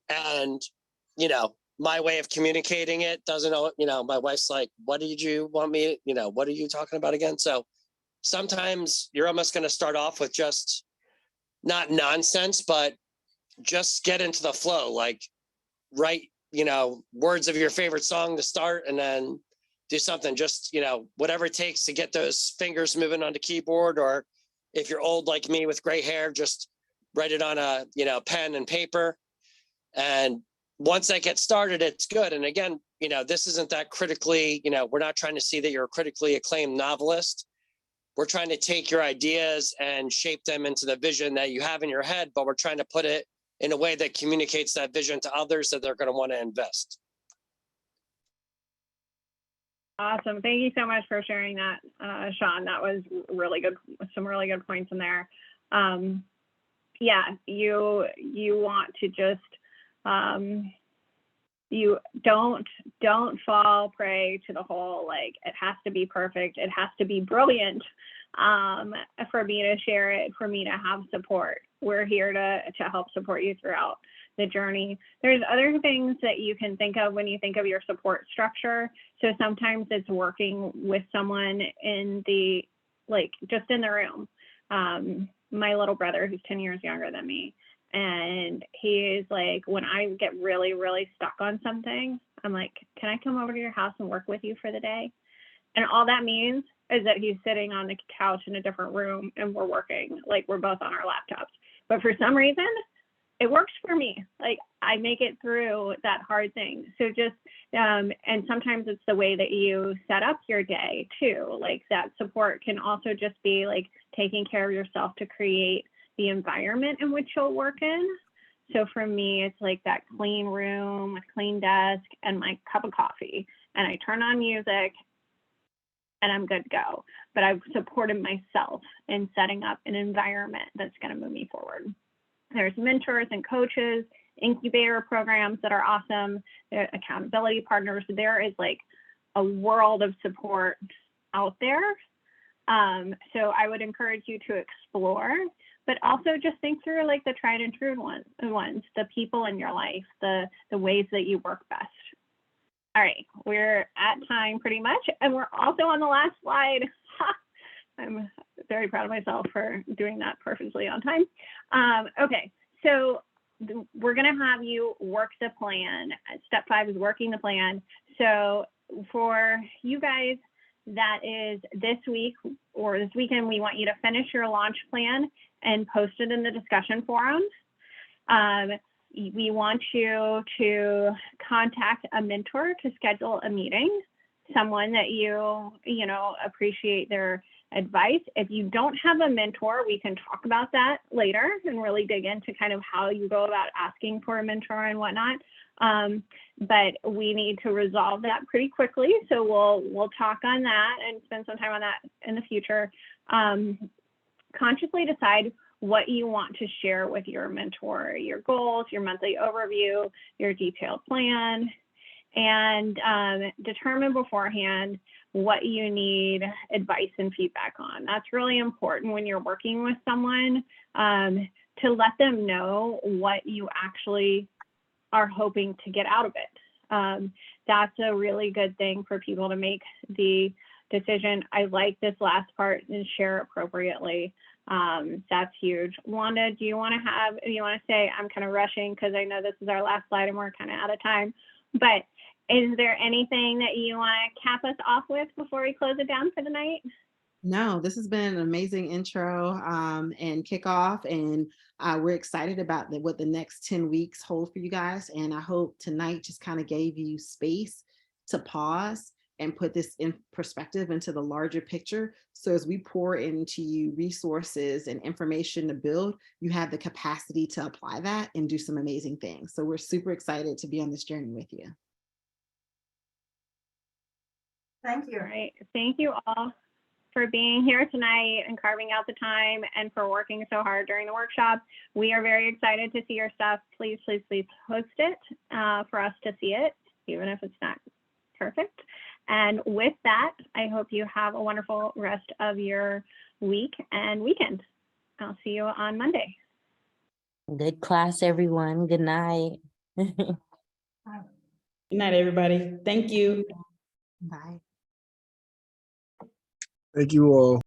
And, my way of communicating it doesn't, my wife's like, what did you want me, what are you talking about again? So sometimes you're almost going to start off with just not nonsense, but just get into the flow, like write words of your favorite song to start, and then do something, just, whatever it takes to get those fingers moving on the keyboard. Or if you're old like me with gray hair, just write it on a, pen and paper. And once that gets started, it's good. And again, this isn't that critically, we're not trying to see that you're a critically acclaimed novelist. We're trying to take your ideas and shape them into the vision that you have in your head, but we're trying to put it in a way that communicates that vision to others that they're going to want to invest. Awesome. Thank you so much for sharing that, Sean. That was really good. Some really good points in there. Yeah, you want to just, you don't fall prey to the whole, like, it has to be perfect. It has to be brilliant for me to share it, for me to have support. We're here to help support you throughout the journey. There's other things that you can think of when you think of your support structure. So sometimes it's working with someone in the, like, just in the room. My little brother, who's 10 years younger than me, and he is like, when I get really, really stuck on something, I'm like, can I come over to your house and work with you for the day? And all that means is that he's sitting on the couch in a different room and we're working, like, we're both on our laptops. But for some reason, it works for me. Like, I make it through that hard thing. So just, and sometimes it's the way that you set up your day too. Like, that support can also just be like taking care of yourself to create the environment in which you'll work in. So for me, it's like that clean room with clean desk and my cup of coffee, and I turn on music and I'm good to go. But I've supported myself in setting up an environment that's going to move me forward. There's mentors and coaches, incubator programs that are awesome. There are accountability partners. There is like a world of support out there. So I would encourage you to explore, but also just think through like the tried and true ones, the people in your life, the ways that you work best. All right, we're at time pretty much, and we're also on the last slide. I'm very proud of myself for doing that perfectly on time. Okay, so we're gonna have you work the plan. Step 5 is working the plan. So for you guys, that is this week or this weekend, we want you to finish your launch plan and post it in the discussion forum. We want you to contact a mentor to schedule a meeting, someone that you appreciate their advice. If you don't have a mentor, we can talk about that later and really dig into kind of how you go about asking for a mentor and whatnot. But we need to resolve that pretty quickly. So we'll talk on that and spend some time on that in the future. Consciously decide what you want to share with your mentor, your goals, your monthly overview, your detailed plan, and determine beforehand what you need advice and feedback on. That's really important when you're working with someone, to let them know what you actually are hoping to get out of it. That's a really good thing for people to make the decision. I like this last part, and share appropriately. That's huge. Wanda, do you want to say, I'm kind of rushing because I know this is our last slide and we're kind of out of time, but is there anything that you want to cap us off with before we close it down for the night? No, this has been an amazing intro and kickoff, and we're excited about what the next 10 weeks hold for you guys. And I hope tonight just kind of gave you space to pause and put this in perspective into the larger picture. So as we pour into you resources and information to build, you have the capacity to apply that and do some amazing things. So we're super excited to be on this journey with you. Thank you. All right. Thank you all for being here tonight and carving out the time and for working so hard during the workshop. We are very excited to see your stuff. Please, please, please post it for us to see it, even if it's not perfect. And with that, I hope you have a wonderful rest of your week and weekend. I'll see you on Monday. Good class, everyone. Good night. Good night, everybody. Thank you. Bye. Thank you all.